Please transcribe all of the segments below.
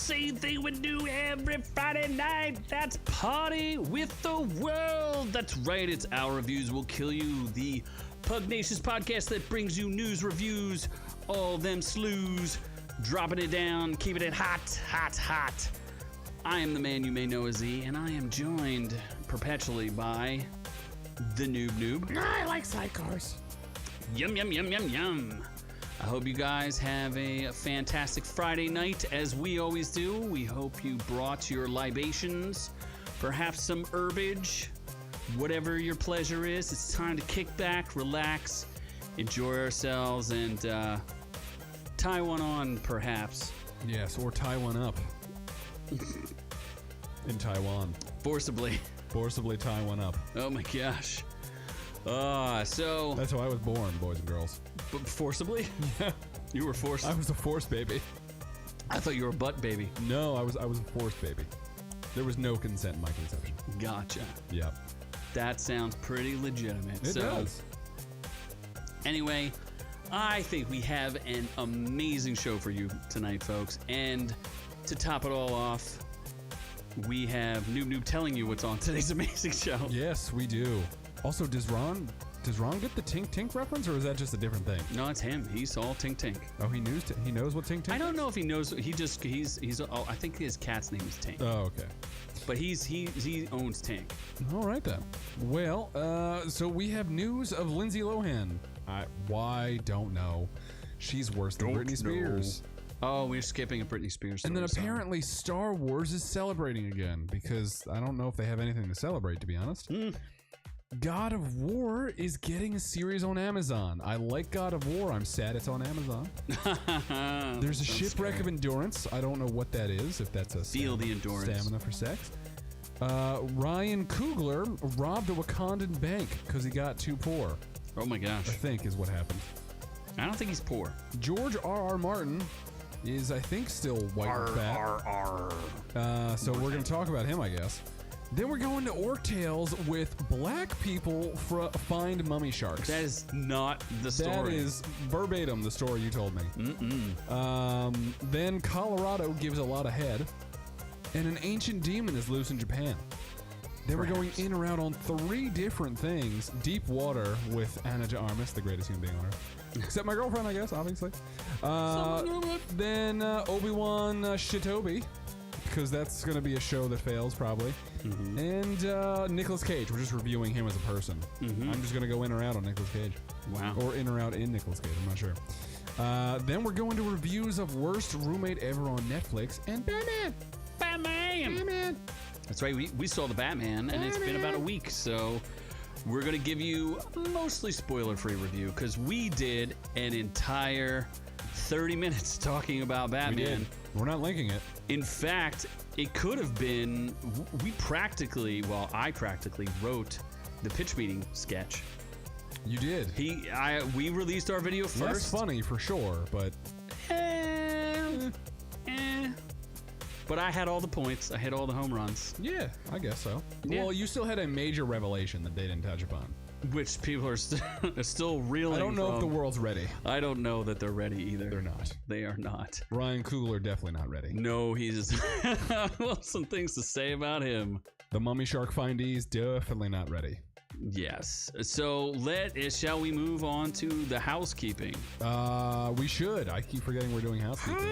same thing we do every Friday night. That's Party with the World. That's right, it's Our Reviews Will Kill You, the pugnacious podcast that brings you news, reviews, all them slews, dropping it down, keeping it hot, hot, hot. I am the man you may know as Z, and I am joined perpetually by the Noob. I like sidecars. Yum, yum, yum, yum, yum. I hope you guys have a fantastic Friday night, as we always do. We hope you brought your libations, perhaps some herbage, whatever your pleasure is. It's time to kick back, relax, enjoy ourselves, and tie one on, perhaps. Yes, or tie one up. In Taiwan. Forcibly tie one up. Oh my gosh. So... That's how I was born, boys and girls. But forcibly? Yeah. You were forced? I was a forced baby. I thought you were a butt baby. No, I was a forced baby. There was no consent in my conception. Gotcha. Yep. That sounds pretty legitimate. It does. Anyway, I think we have an amazing show for you tonight, folks. And to top it all off, we have Noob telling you what's on today's amazing show. Yes, we do. Also, does Ron get the Tink Tink reference, or is that just a different thing? No, it's him. He's all Tink Tink. Oh, he knows what Tink Tink is? I don't know if he knows. He's I think his cat's name is Tink. Oh, okay. But he owns Tink. All right then. Well, so we have news of Lindsay Lohan. Why? Don't know. She's worse than Britney Spears. Oh, we're skipping a Britney Spears story. And then apparently Star Wars is celebrating again, because I don't know if they have anything to celebrate, to be honest. God of War is getting a series on Amazon. I like God of War. I'm sad it's on Amazon. There's a shipwreck of endurance. I don't know what that is. If that's a feel the endurance stamina for sex. Ryan Coogler robbed a Wakandan bank because he got too poor. Oh my gosh! I think is what happened. I don't think he's poor. George R.R. Martin is, I think, still white and fat. So we're gonna talk about him, I guess. Then we're going to Orc Tales with black people find mummy sharks. That is not the story. That is verbatim the story you told me. Then Colorado gives a lot of head. And an ancient demon is loose in Japan. Then we're going in or out on 3 different things. Deep water with Ana de Armas, the greatest human being on earth. Except my girlfriend, I guess, obviously. Then Obi Wan Kenobi, because that's going to be a show that fails, probably. And Nicolas Cage. We're just reviewing him as a person. I'm just going to go in or out on Nicolas Cage. Wow. Or in or out in Nicolas Cage. I'm not sure. Then we're going to reviews of Worst Roommate Ever on Netflix and Batman. That's right. We saw the Batman, and it's been about a week, so we're going to give you a mostly spoiler-free review, because we did an entire 30 minutes talking about Batman. We did. We're not linking it. In fact, it could have been, I practically wrote the pitch meeting sketch. You did. We released our video first. That's funny for sure, but But I had all the points. I hit all the home runs. Yeah, I guess so. Yeah. Well, you still had a major revelation that they didn't touch upon, which people are still reeling. I don't know if the world's ready. I don't know that they're ready either. They're not. They are not. Ryan Coogler definitely not ready. No, he's well, some things to say about him. The mummy shark findees definitely not ready. Yes. So shall we move on to the housekeeping? We should. I keep forgetting we're doing housekeeping.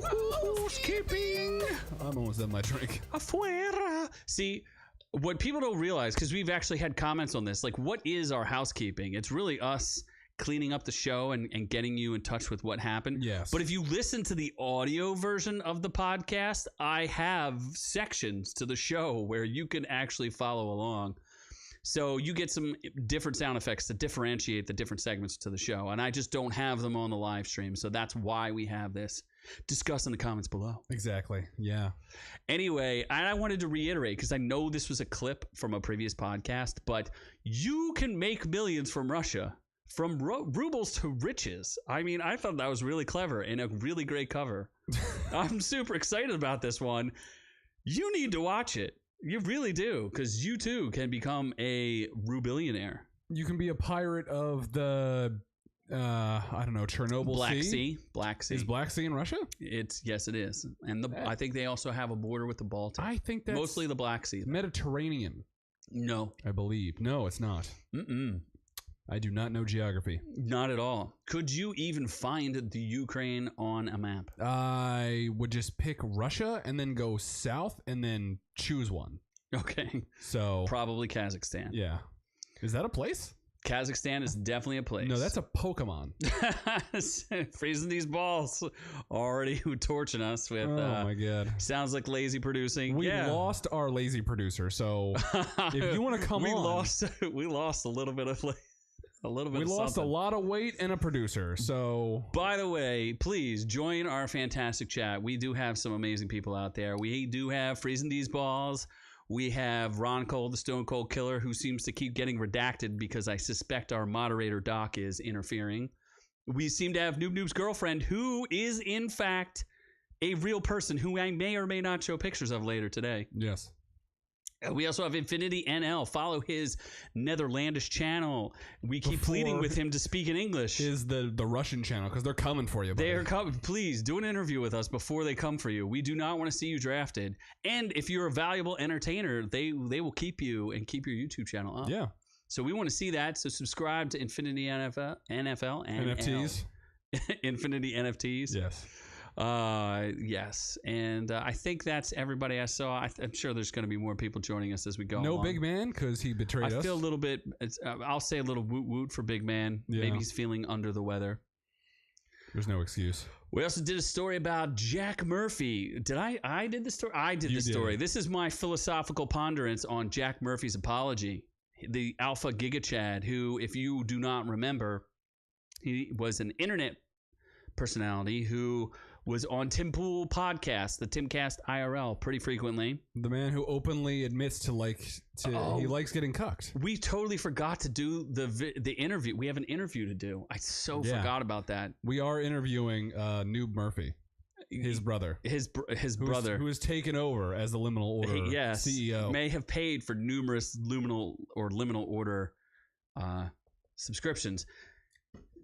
Housekeeping. I'm almost done my drink. Afuera. See, what people don't realize, because we've actually had comments on this, like, what is our housekeeping? It's really us cleaning up the show and getting you in touch with what happened. Yes. But if you listen to the audio version of the podcast, I have sections to the show where you can actually follow along. So you get some different sound effects to differentiate the different segments to the show. And I just don't have them on the live stream. So that's why we have this. Discuss in the comments below. Exactly. Yeah. Anyway, I wanted to reiterate, because I know this was a clip from a previous podcast, but you can make millions from Russia, from rubles to riches. I mean, I thought that was really clever and a really great cover. I'm super excited about this one. You need to watch it. You really do, because you too can become a rubillionaire. You can be a pirate of the I don't know, Chernobyl Black Sea. Black Sea. Is Black Sea in Russia? Yes, it is. And I think they also have a border with the Baltic. I think that's mostly the Black Sea. Mediterranean. No. I believe. No, it's not. I do not know geography. Not at all. Could you even find the Ukraine on a map? I would just pick Russia and then go south and then choose one. Okay. So probably Kazakhstan. Yeah. Is that a place? Kazakhstan is definitely a place. No, that's a Pokemon. Freezing these balls. Already torching us with... Oh, my God. Sounds like lazy producing. We lost our lazy producer, so if you want to come on... We lost a little bit of... We lost a lot of weight and a producer, so... By the way, please join our fantastic chat. We do have some amazing people out there. We do have Freezing These Balls. We have Ron Cole, the Stone Cold Killer, who seems to keep getting redacted because I suspect our moderator, Doc, is interfering. We seem to have Noob Noob's girlfriend, who is, in fact, a real person who I may or may not show pictures of later today. Yes. We also have Infinity NL. Follow his Netherlandish channel. We keep pleading with him to speak in English. Is the Russian channel, because they're coming for you, buddy. They are coming. Please do an interview with us before they come for you. We do not want to see you drafted. And if you're a valuable entertainer, they will keep you and keep your YouTube channel up. Yeah. So we want to see that. So subscribe to Infinity NFL and NFTs. Infinity NFTs. Yes. Yes, and I think that's everybody I saw. I'm sure there's going to be more people joining us as we go. No along. Big Man, because he betrayed us. I feel a little bit. I'll say a little woot woot for Big Man. Yeah. Maybe he's feeling under the weather. There's no excuse. We also did a story about Jack Murphy. Did I did the story? I did the story. This is my philosophical ponderance on Jack Murphy's apology. The Alpha Giga Chad, who, if you do not remember, he was an internet personality who was on Tim Pool podcast, the Timcast IRL, pretty frequently. The man who openly admits to he likes getting cucked. We totally forgot to do the interview. We have an interview to do. I forgot about that. We are interviewing Noob Murphy, his brother. His brother. Who has taken over as the Liminal Order CEO. May have paid for numerous liminal order subscriptions.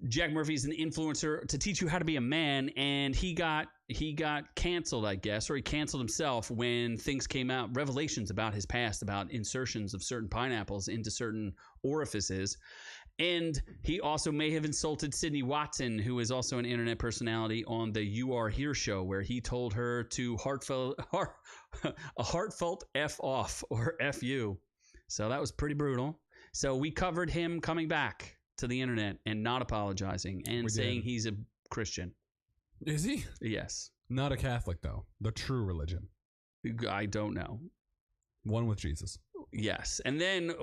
Jack Murphy's an influencer to teach you how to be a man, and he got canceled, I guess, or he canceled himself when things came out, revelations about his past, about insertions of certain pineapples into certain orifices. And he also may have insulted Sydney Watson, who is also an internet personality, on the You Are Here show, where he told her to a heartfelt F off, or F you. So that was pretty brutal. So we covered him coming back to the internet and not apologizing and saying he's a Christian. Is he? Yes. Not a Catholic, though. The true religion. I don't know. One with Jesus. Yes. And then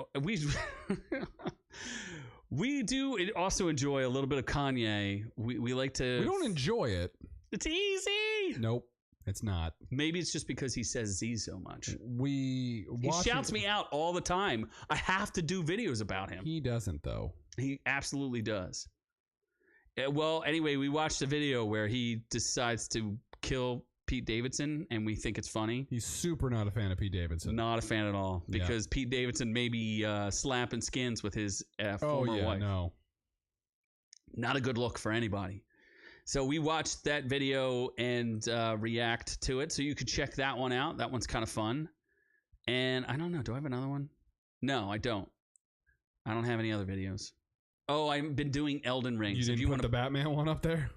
we do also enjoy a little bit of Kanye. We like to... We don't enjoy it. It's easy. Nope. It's not. Maybe it's just because he says Z so much. He shouts me out all the time. I have to do videos about him. He doesn't, though. He absolutely does. Well, anyway, we watched a video where he decides to kill Pete Davidson, and we think it's funny. He's super not a fan of Pete Davidson. Not a fan at all, because Pete Davidson may be slapping skins with his former wife. No. Not a good look for anybody. So we watched that video and react to it. So you could check that one out. That one's kind of fun. And I don't know. Do I have another one? No, I don't. I don't have any other videos. Oh, I've been doing Elden Ring. You didn't put the Batman one up there?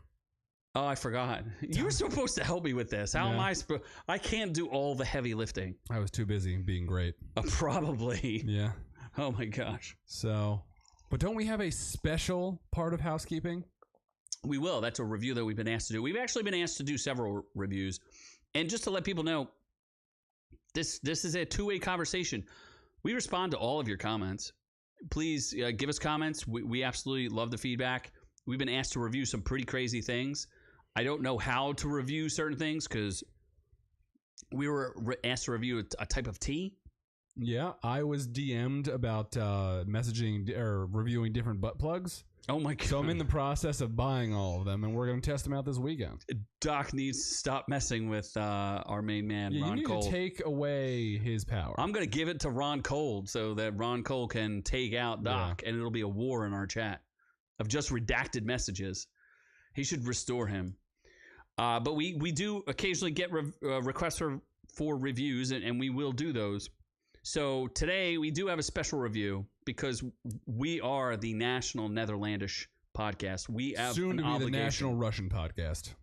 Oh, I forgot. You were supposed to help me with this. How am I supposed? I can't do all the heavy lifting. I was too busy being great. Probably. Yeah. Oh my gosh. So, but don't we have a special part of housekeeping? We will. That's a review that we've been asked to do. We've actually been asked to do several reviews. And just to let people know, this is a two-way conversation. We respond to all of your comments. Please give us comments. We absolutely love the feedback. We've been asked to review some pretty crazy things. I don't know how to review certain things because we were asked to review a type of tea. Yeah, I was DM'd about messaging or reviewing different butt plugs. Oh my God. So I'm in the process of buying all of them, and we're going to test them out this weekend. Doc needs to stop messing with our main man, Ron Cole. You need to take away his power. I'm going to give it to Ron Cole so that Ron Cole can take out Doc, and it'll be a war in our chat. of just redacted messages. He should restore him. But we do occasionally get requests for reviews, and we will do those. So today we do have a special review because we are the National Netherlandish podcast. We have soon an to be obligation. the National Russian podcast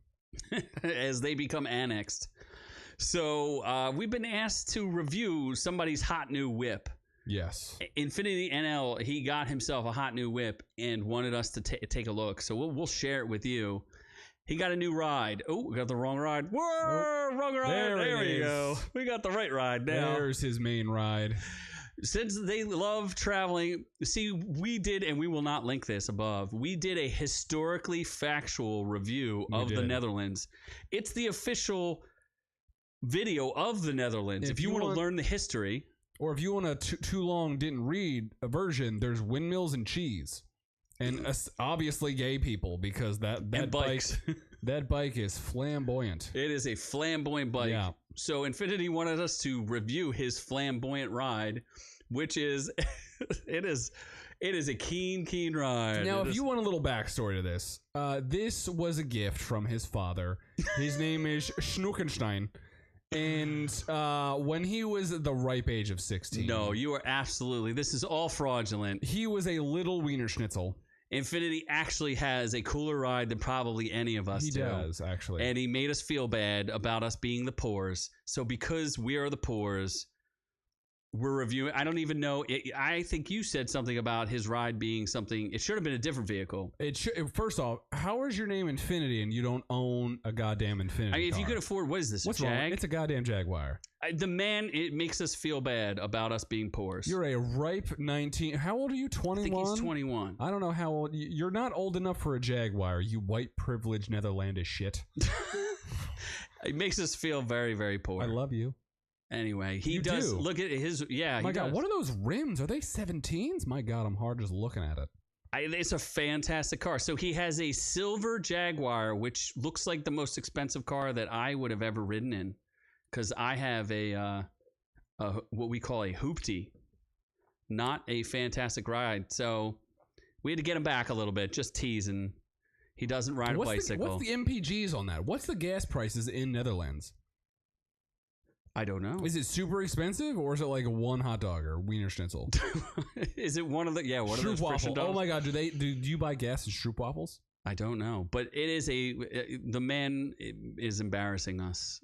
as they become annexed. So we've been asked to review somebody's hot new whip. Yes. Infinity NL, he got himself a hot new whip and wanted us to take a look. So we'll share it with you. He got a new ride. Oh, we got the wrong ride. Whoa, wrong ride. There we go. We got the right ride now. There's his main ride. Since they love traveling, see, we did, and we will not link this above, we did a historically factual review of the Netherlands. It's the official video of the Netherlands. If you want to learn the history. Or if you want a too long didn't read a version, there's windmills and cheese. And obviously gay people, because that bikes. That bike is flamboyant. It is a flamboyant bike. Yeah. So Infinity wanted us to review his flamboyant ride, which is it is a keen ride. Now, if you want a little backstory to this, this was a gift from his father. His name is Schnuckenstein. And when he was at the ripe age of 16. No, you are absolutely. This is all fraudulent. He was a little wiener schnitzel. Infinity actually has a cooler ride than probably any of us do. He does, actually. And he made us feel bad about us being the poors. So because we are the poors, we're reviewing. I don't even know. I think you said something about his ride being something. It should have been a different vehicle. It should. First off, how is your name Infinity and you don't own a goddamn Infinity? I mean, if car? you could afford, what is this? What's a Jag? wrong? It's a goddamn Jaguar. The man, it makes us feel bad about us being poors. You're a ripe 19. How old are you? 21? I think he's 21. I don't know how old. You're not old enough for a Jaguar, you white privileged Netherlandish shit. It makes us feel very, very poor. I love you. Anyway, he does look at his. Yeah, my he God, does. what are those rims? Are they 17s? My God, I'm hard just looking at it. It's a fantastic car. So he has a silver Jaguar, which looks like the most expensive car that I would have ever ridden in, because I have a what we call a hoopty, not a fantastic ride. So we had to get him back a little bit, just teasing. He doesn't ride a bicycle. What's the MPGs on that? What's the gas prices in Netherlands? I don't know. Is it super expensive, or is it like one hot dog or wiener schnitzel? Is it one of the one of those waffle? Oh my God, do you buy gas in stroopwafels? I don't know, but it is the man is embarrassing us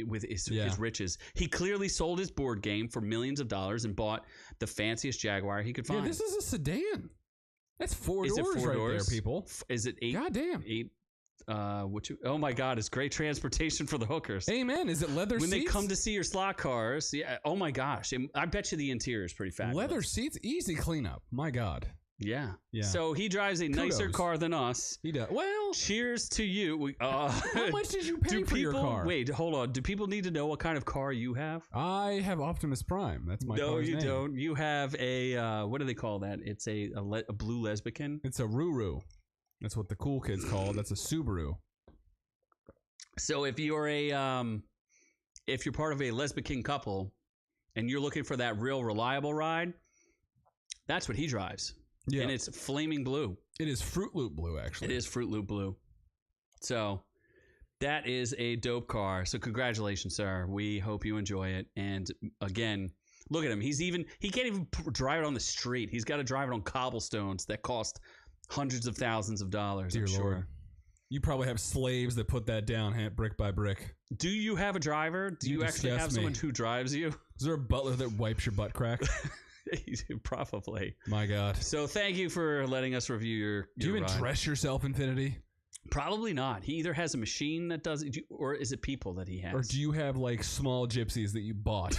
with his riches. He clearly sold his board game for millions of dollars and bought the fanciest Jaguar he could find. Yeah, this is a sedan. That's four doors right there, people. Is it 8? Goddamn. 8. Oh my God, it's great transportation for the hookers. Amen. Is it leather when seats? They come to see your slot cars? Yeah. Oh my gosh, I bet you the interior is pretty fabulous. Leather seats, easy cleanup. My God. Yeah. So he drives a nicer car than us. He does. Well, cheers to you. How much did you pay for your car? Wait, hold on. Do people need to know what kind of car you have? I have Optimus Prime. That's my car's name. No, you don't. You have a what do they call that? It's a blue Lesbican. It's a Ruru. That's what the cool kids call it. That's a Subaru. So if you're if you're part of a Lesbican couple and you're looking for that real reliable ride, that's what he drives. Yeah. And it's flaming blue. It is Fruit Loop blue, actually. It is Fruit Loop blue. So that is a dope car. So congratulations, sir. We hope you enjoy it. And again, look at him. He can't even drive it on the street. He's got to drive it on cobblestones that cost hundreds of thousands of dollars. Dear I'm Lord. sure. You probably have slaves that put that down brick by brick. Do you have a driver? Do you actually have someone who drives you? Is there a butler that wipes your butt crack? Probably. My God. So thank you for letting us review your Do you even ride. dress yourself, Infinity? Probably not. He either has a machine that does it, or is it people that he has? Or do you have like small gypsies that you bought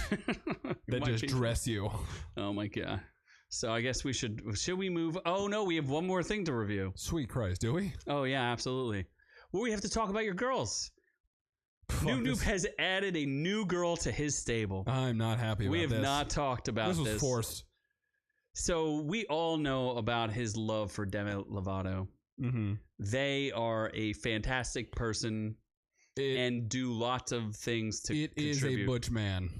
that just dress you? Oh my God. So I guess should we move? Oh no, we have one more thing to review. Sweet Christ, do we? Oh yeah, absolutely. Well, we have to talk about your girls. Noob has added a new girl to his stable. I'm not happy about this. We have not talked about this. This was forced. So we all know about his love for Demi Lovato. Mm-hmm. They are a fantastic person and do lots of things to contribute. It is a butch man.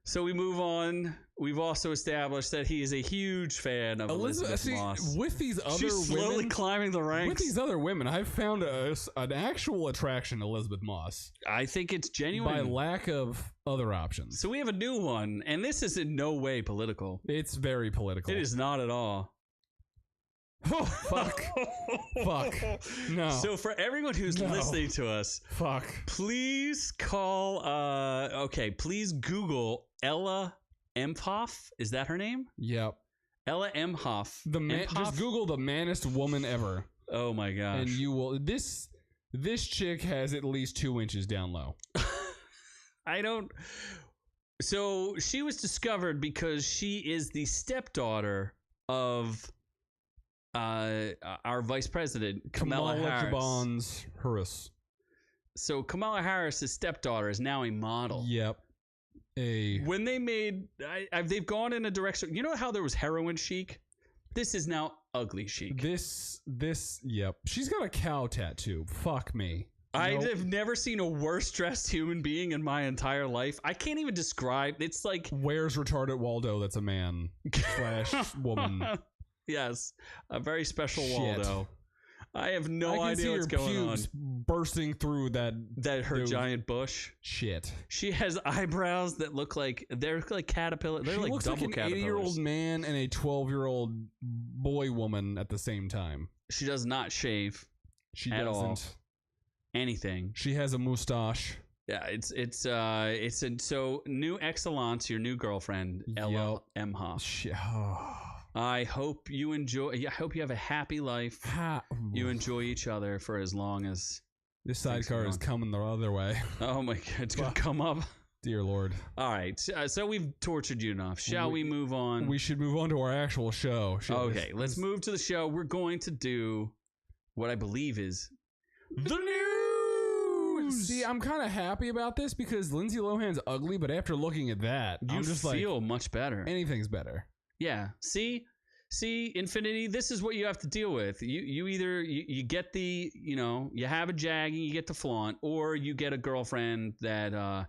So we move on We've also established that he is a huge fan of Elizabeth Moss. With these other She's slowly women, climbing the ranks. with these other women, I've found an actual attraction to Elizabeth Moss. I think it's genuine. By lack of other options. So we have a new one, and this is in no way political. It's very political. It is not at all. Fuck. Fuck. No. So for everyone who's listening to us, please call, please Google Ella Impov. Is that her name? Yep. Ella Impov. Just Google the mannest woman ever. Oh my gosh. And you will. This chick has at least 2 inches down low. So she was discovered because she is the stepdaughter of our vice president, Kamala Harris. So Kamala Harris' stepdaughter is now a model. Yep. When they made, they've gone in a direction. You know how there was heroin chic? This is now ugly chic. Yep. She's got a cow tattoo. Fuck me. I have never seen a worse dressed human being in my entire life. I can't even describe. It's like, where's retarded Waldo? That's a man / woman. Yes, a very special Waldo. I have no idea what's going on. Bursting through her giant bush. Shit. She has eyebrows that look like caterpillar. They're like double caterpillars. She looks like an 80-year-old man and a 12-year-old boy woman at the same time. She does not shave. She doesn't. Anything. She has a mustache. Yeah, so new excellence, your new girlfriend, Ella Impov. I hope you enjoy. I hope you have a happy life. You enjoy each other for as long as this sidecar is coming the other way. Oh my God, it's gonna come up. Dear Lord. All right, so we've tortured you enough. Shall we move on? We should move on to our actual show. Okay, let's move to the show. We're going to do what I believe is the news. See, I'm kind of happy about this because Lindsay Lohan's ugly, but after looking at that, you feel much better. Anything's better. Yeah. See, Infinity, this is what you have to deal with. You either you get the, you have a jag and you get to flaunt, or you get a girlfriend that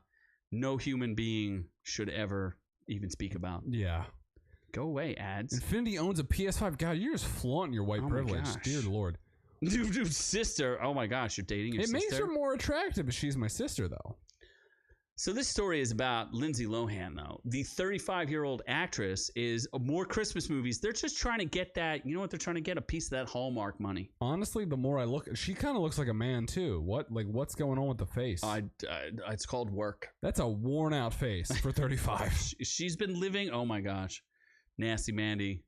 no human being should ever even speak about. Yeah. Go away, ads. Infinity owns a PS5. God, you're just flaunting your white privilege. Dear Lord. Dude, sister. Oh my gosh, you're dating your sister? It makes her more attractive if she's my sister, though. So this story is about Lindsay Lohan, though. The 35-year-old actress is more Christmas movies. They're just trying to get that, you know what they're trying to get? A piece of that Hallmark money. Honestly, the more I look, she kind of looks like a man, too. What's going on with the face? It's called work. That's a worn-out face for 35. She's been living, oh my gosh, nasty Mandy.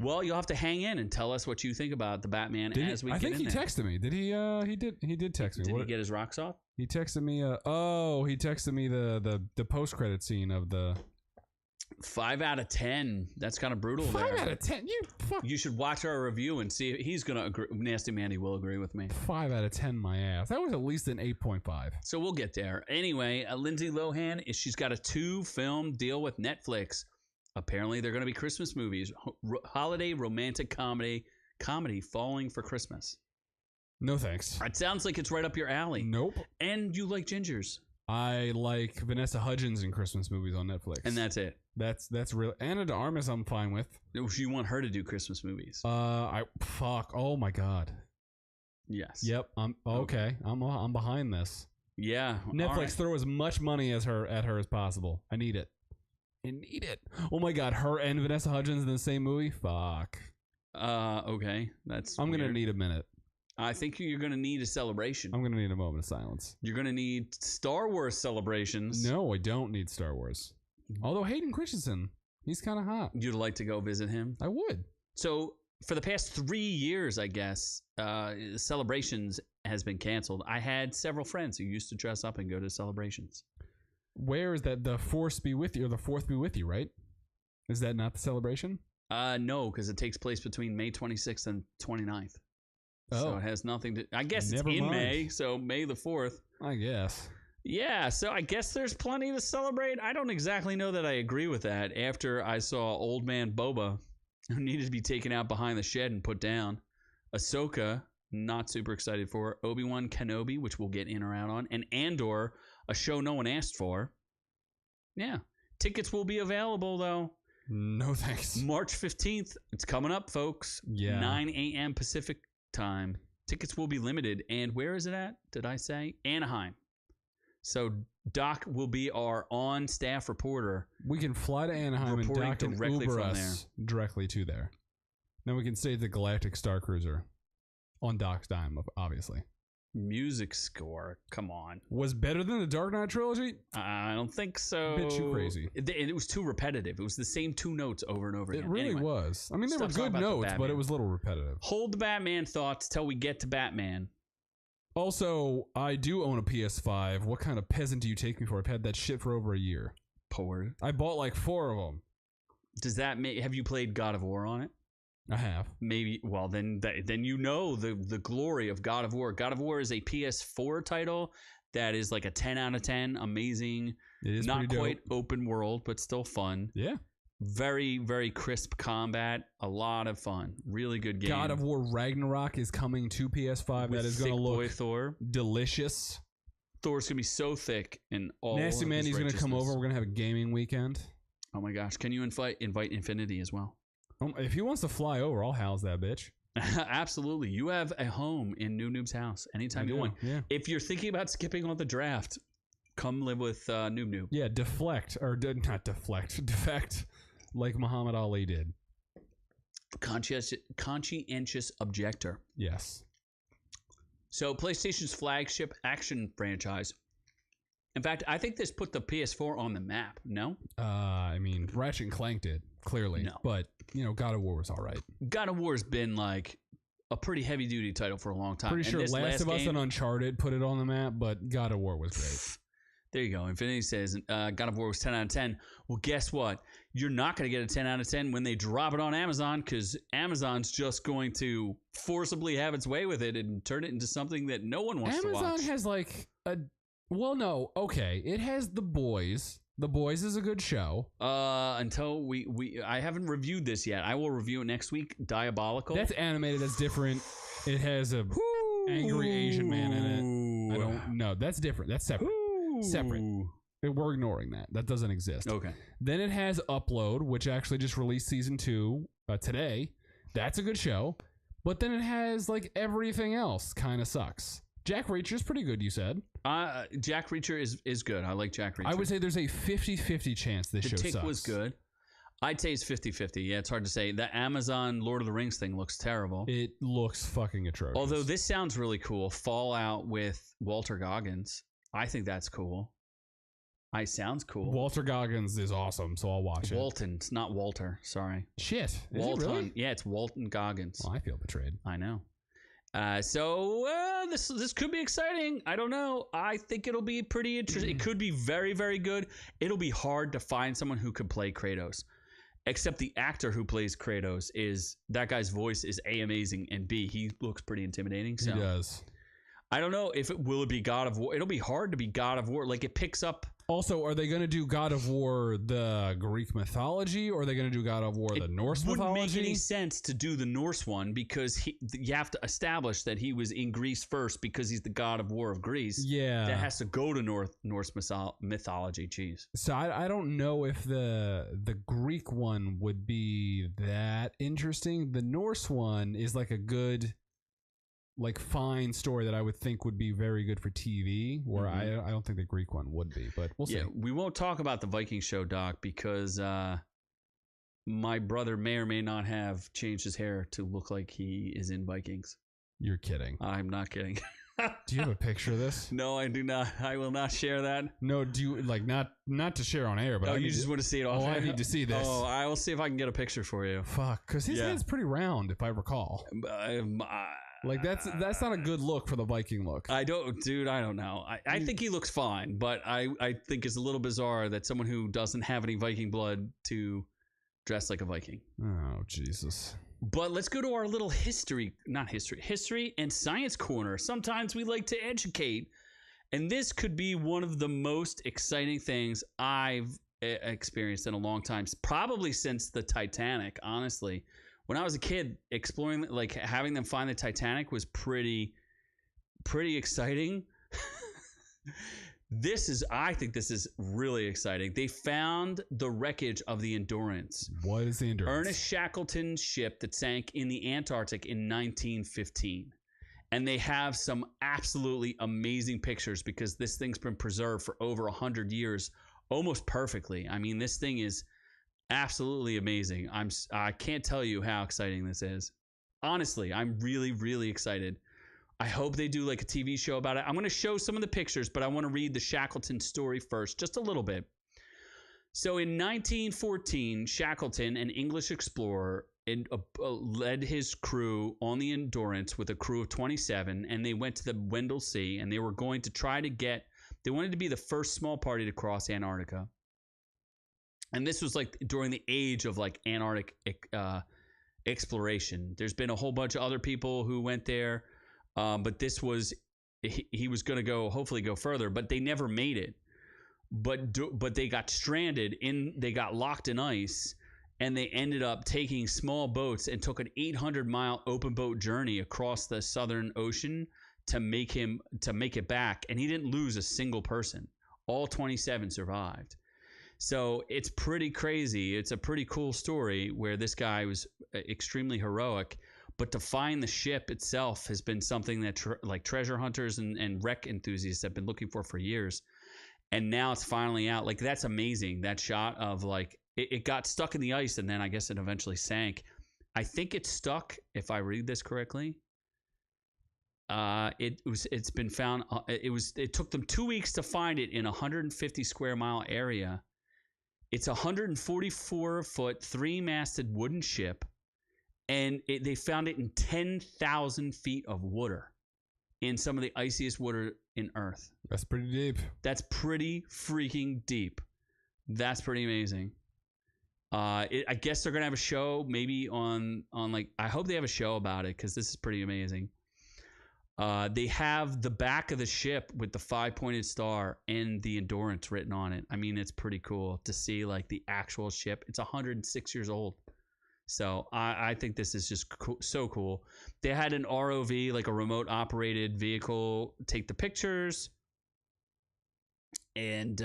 Well, you'll have to hang in and tell us what you think about the Batman as we get in there. I think he texted me. Did he? He did text me. Did he get his rocks off? He texted me. He texted me the post credit scene of the 5 out of 10. That's kind of brutal. 5 out of 10. You should watch our review and see if he's gonna agree. Nasty Mandy will agree with me. 5 out of 10, my ass. That was at least an 8.5. So we'll get there. Anyway, Lindsay Lohan she's got a 2-film deal with Netflix. Apparently, they're going to be Christmas movies. Holiday romantic comedy Falling for Christmas. No thanks. It sounds like it's right up your alley. Nope. And you like gingers. I like Vanessa Hudgens in Christmas movies on Netflix. And that's it. That's real. Anna de Armas I'm fine with. You want her to do Christmas movies. Oh my God. Yes. Yep. I'm okay. I'm behind this. Yeah. Netflix, throw as much money at her as possible. I need it. Oh my God, her and Vanessa Hudgens in the same movie? Fuck. Okay. I'm going to need a minute. I think you're going to need a celebration. I'm going to need a moment of silence. You're going to need Star Wars celebrations. No, I don't need Star Wars. Although Hayden Christensen, he's kind of hot. You'd like to go visit him? I would. So for the past 3 years, I guess, celebrations has been canceled. I had several friends who used to dress up and go to celebrations. Where is that? The Force be with you, or the Fourth be with you, right? Is that not the celebration? No, because it takes place between May 26th and 29th. Oh. So it has nothing to... I guess it's in May, so May the 4th. I guess. Yeah, so I guess there's plenty to celebrate. I don't exactly know that I agree with that after I saw Old Man Boba, who needed to be taken out behind the shed and put down. Ahsoka, not super excited for. Obi Wan Kenobi, which we'll get in or out on. And Andor, a show no one asked for. Yeah. Tickets will be available, though. No thanks. March 15th. It's coming up, folks. Yeah. 9 a.m. Pacific time. Tickets will be limited. And where is it at? Did I say? Anaheim. So Doc will be our on-staff reporter. We can fly to Anaheim and Doc can Uber us directly to there. Then we can stay at the Galactic Star Cruiser on Doc's dime, obviously. Music score, come on. Was better than the Dark Knight trilogy? I don't think so. A bit too crazy. It was too repetitive. It was the same 2 notes over and over again. It really was. I mean, they were good notes, but it was a little repetitive. Hold the Batman thoughts till we get to Batman. Also, I do own a PS5. What kind of peasant do you take me for? I've had that shit for over a year. Poor. I bought like 4 of them. Does that have you played God of War on it? I have. Maybe. Well, then you know the glory of God of War. God of War is a PS4 title that is like a 10 out of 10. Amazing. It is not quite open world, but still fun. Yeah. Very, very crisp combat. A lot of fun. Really good game. God of War Ragnarok is coming to PS5. That is going to look Thor. Delicious. Thor's going to be so thick and all Nasty Mandy's going to come over. We're going to have a gaming weekend. Oh my gosh. Can you invite Infinity as well? If he wants to fly over, I'll house that bitch. Absolutely. You have a home in New Noob's house anytime you want. Yeah. If you're thinking about skipping on the draft, come live with Noob Noob. Yeah, not defect, like Muhammad Ali did. Conscientious objector. Yes. So PlayStation's flagship action franchise. In fact, I think this put the PS4 on the map. No? I mean, Ratchet and Clank did, clearly. No. But, God of War was all right. God of War's been like a pretty heavy-duty title for a long time. Pretty sure Last of Us and Uncharted put it on the map, but God of War was great. There you go. Infinity says God of War was 10 out of 10. Well, guess what? You're not going to get a 10 out of 10 when they drop it on Amazon, because Amazon's just going to forcibly have its way with it and turn it into something that no one wants to watch. Amazon has like a... Well, no. Okay. It has The Boys. The Boys is a good show. Until I haven't reviewed this yet. I will review it next week. Diabolical. That's animated. That's different. It has a angry Asian man in it. I don't know. That's different. That's separate. Separate. We're ignoring that. That doesn't exist. Okay. Then it has Upload, which actually just released season 2 today. That's a good show. But then it has like everything else kind of sucks. Jack Reacher's pretty good, you said. Jack Reacher is good. I like Jack Reacher. I would say there's a 50-50 chance this show sucks. The Tick was good. I'd say it's 50-50. Yeah, it's hard to say. The Amazon Lord of the Rings thing looks terrible. It looks fucking atrocious. Although this sounds really cool. Fallout with Walter Goggins. I think that's cool. Sounds cool. Walter Goggins is awesome, so I'll watch it. Walton. It's not Walter. Sorry. Shit. Walton. Is it really? Yeah, it's Walton Goggins. Well, I feel betrayed. I know. So this could be exciting. I don't know. I think it'll be pretty interesting. It could be very, very good. It'll be hard to find someone who could play Kratos. Except the actor who plays Kratos that guy's voice is A, amazing, and B, he looks pretty intimidating. So. He does. I don't know if will it be God of War. It'll be hard to be God of War. Like it picks up. Also, are they going to do God of War the Greek mythology, or are they going to do God of War the Norse mythology? It wouldn't make any sense to do the Norse one because you have to establish that he was in Greece first because he's the God of War of Greece. Yeah. That has to go to Norse mythology. Jeez. So I don't know if the Greek one would be that interesting. The Norse one is like a good... fine story that I would think would be very good for TV, where I don't think the Greek one would be, but we'll see. Yeah, we won't talk about the Viking show, Doc, because my brother may or may not have changed his hair to look like he is in Vikings. You're kidding. I'm not kidding. Do you have a picture of this? No, I do not. I will not share that. No, do you not to share on air, but you just want to see it off. I need to see this. Oh, I will see if I can get a picture for you. Fuck, because his head's pretty round, if I recall. That's not a good look for the Viking look. I don't know. I think he looks fine, but I think it's a little bizarre that someone who doesn't have any Viking blood to dress like a Viking. Oh, Jesus. But let's go to our little history and science corner. Sometimes we like to educate, and this could be one of the most exciting things I've experienced in a long time, probably since the Titanic, honestly. When I was a kid, exploring, having them find the Titanic was pretty exciting. I think this is really exciting. They found the wreckage of the Endurance. What is the Endurance? Ernest Shackleton's ship that sank in the Antarctic in 1915. And they have some absolutely amazing pictures because this thing's been preserved for over 100 years, almost perfectly. I mean, this thing is absolutely amazing. I can't tell you how exciting this is. Honestly, I'm really, really excited. I hope they do like a TV show about it. I'm going to show some of the pictures, but I want to read the Shackleton story first, just a little bit. So in 1914, Shackleton, an English explorer, led his crew on the Endurance with a crew of 27, and they went to the Weddell Sea, and they were going to try to they wanted to be the first small party to cross Antarctica. And this was like during the age of like Antarctic exploration. There's been a whole bunch of other people who went there. But this was, he was going to hopefully go further, but they never made it. But they got stranded they got locked in ice, and they ended up taking small boats and took an 800-mile open boat journey across the Southern Ocean to make it back. And he didn't lose a single person. All 27 survived. So it's pretty crazy. It's a pretty cool story where this guy was extremely heroic. But to find the ship itself has been something that like treasure hunters and wreck enthusiasts have been looking for years. And now it's finally out. Like, that's amazing. That shot of like, it got stuck in the ice and then I guess it eventually sank. I think it's stuck, if I read this correctly. It's been found. It took them 2 weeks to find it in a 150 square mile area. It's a 144-foot, 3-masted wooden ship. And they found it in 10,000 feet of water, in some of the iciest water in Earth. That's pretty deep. That's pretty freaking deep. That's pretty amazing. I guess they're gonna have a show, maybe on like. I hope they have a show about it because this is pretty amazing. They have the back of the ship with the 5-pointed star and the Endurance written on it. I mean, it's pretty cool to see like the actual ship. It's 106 years old. So I think this is just so cool. They had an ROV, like a remote operated vehicle, take the pictures. And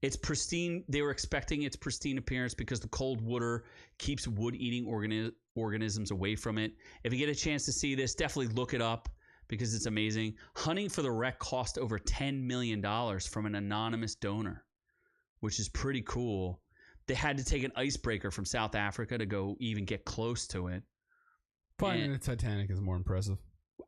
it's pristine. They were expecting its pristine appearance because the cold water keeps wood-eating organisms away from it. If you get a chance to see this, definitely look it up because it's amazing. Hunting for the wreck cost over $10 million from an anonymous donor, which is pretty cool. They had to take an icebreaker from South Africa to go even get close to it. Finding the Titanic is more impressive.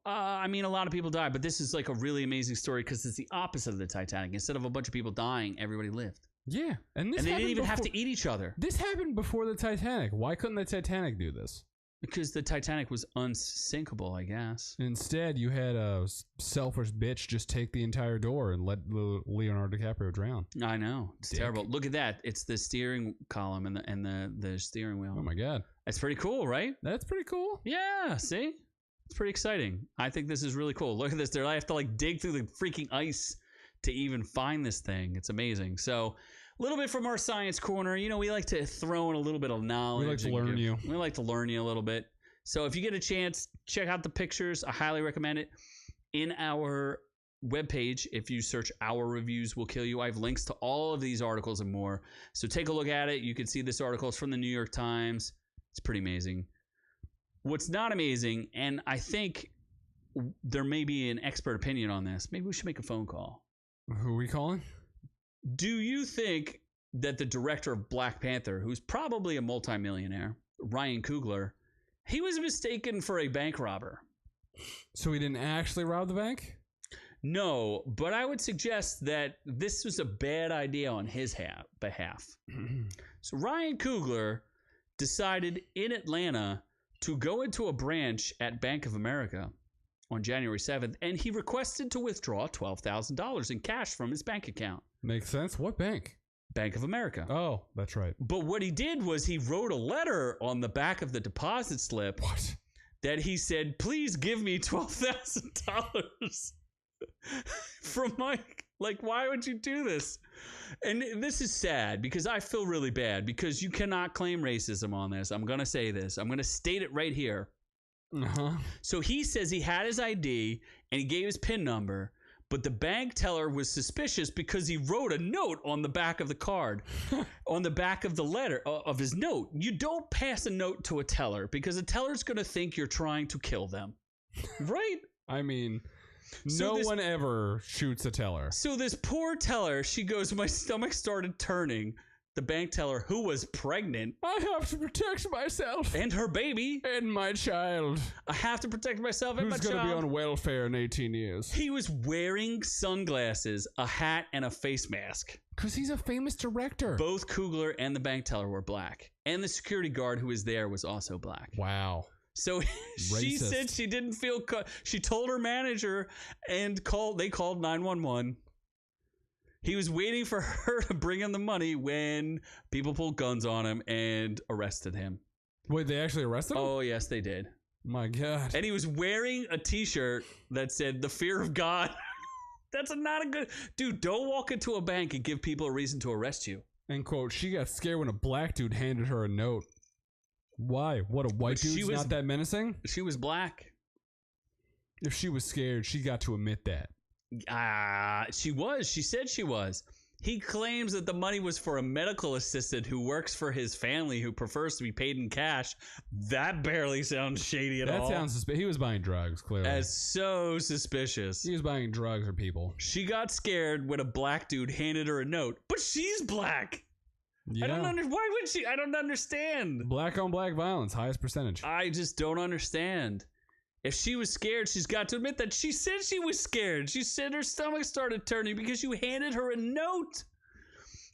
I mean, a lot of people died, but this is like a really amazing story because it's the opposite of the Titanic. Instead of a bunch of people dying, everybody lived. Yeah. And they didn't even have to eat each other. This happened before the Titanic. Why couldn't the Titanic do this? Because the Titanic was unsinkable, I guess. Instead, you had a selfish bitch just take the entire door and let Leonardo DiCaprio drown. I know. It's terrible. Look at that. It's the steering column and the steering wheel. Oh, my God. That's pretty cool, right? That's pretty cool. Yeah, see? It's pretty exciting. I think this is really cool. Look at this. I have to like dig through the freaking ice to even find this thing. It's amazing. So a little bit from our science corner. You know, we like to throw in a little bit of knowledge. We like to learn you. We like to learn you a little bit. So if you get a chance, check out the pictures. I highly recommend it. In our webpage, if you search Our Reviews Will Kill You, I have links to all of these articles and more. So take a look at it. You can see this article is from the New York Times. It's pretty amazing. What's not amazing, and I think there may be an expert opinion on this. Maybe we should make a phone call. Who are we calling? Do you think that the director of Black Panther, who's probably a multimillionaire, Ryan Coogler, he was mistaken for a bank robber? So he didn't actually rob the bank? No, but I would suggest that this was a bad idea on his behalf. So Ryan Coogler decided in Atlanta to go into a branch at Bank of America on January 7th, and he requested to withdraw $12,000 in cash from his bank account. Makes sense. What bank? Bank of America. Oh, that's right. But what he did was he wrote a letter on the back of the deposit slip that he said, please give me $12,000 from my... Like, why would you do this? And this is sad because I feel really bad because you cannot claim racism on this. I'm going to say this. I'm going to state it right here. Uh-huh. So he says he had his ID and he gave his PIN number, But the bank teller was suspicious because he wrote a note on the back of the card, on the back of the letter of his note. You don't pass a note to a teller because a teller's going to think you're trying to kill them. Right? I mean, no one ever shoots a teller. So this poor teller, she goes, my stomach started turning. The bank teller, who was pregnant. I have to protect myself. And her baby. And my child. I have to protect myself and my child. Who's going to be on welfare in 18 years? He was wearing sunglasses, a hat, and a face mask. Because he's a famous director. Both Coogler and the bank teller were black. And the security guard who was there was also black. Wow. So she said she didn't feel... She told her manager and they called 911. He was waiting for her to bring him the money when people pulled guns on him and arrested him. Wait, they actually arrested him? Oh, yes, they did. My God. And he was wearing a t-shirt that said, "The fear of God." That's not a good... Dude, don't walk into a bank and give people a reason to arrest you. And quote, she got scared when a black dude handed her a note. Why? What, a white dude's not that menacing? She was black. If she was scared, she got to admit that. She was. She said she was. He claims that the money was for a medical assistant who works for his family who prefers to be paid in cash. That barely sounds shady at all. That sounds suspicious. He was buying drugs, clearly. As so suspicious. He was buying drugs or people. She got scared when a black dude handed her a note. But she's black. Yeah. Why would she? I don't understand. Black on black violence, highest percentage. I just don't understand. If she was scared, she's got to admit that she said she was scared. She said her stomach started turning because you handed her a note.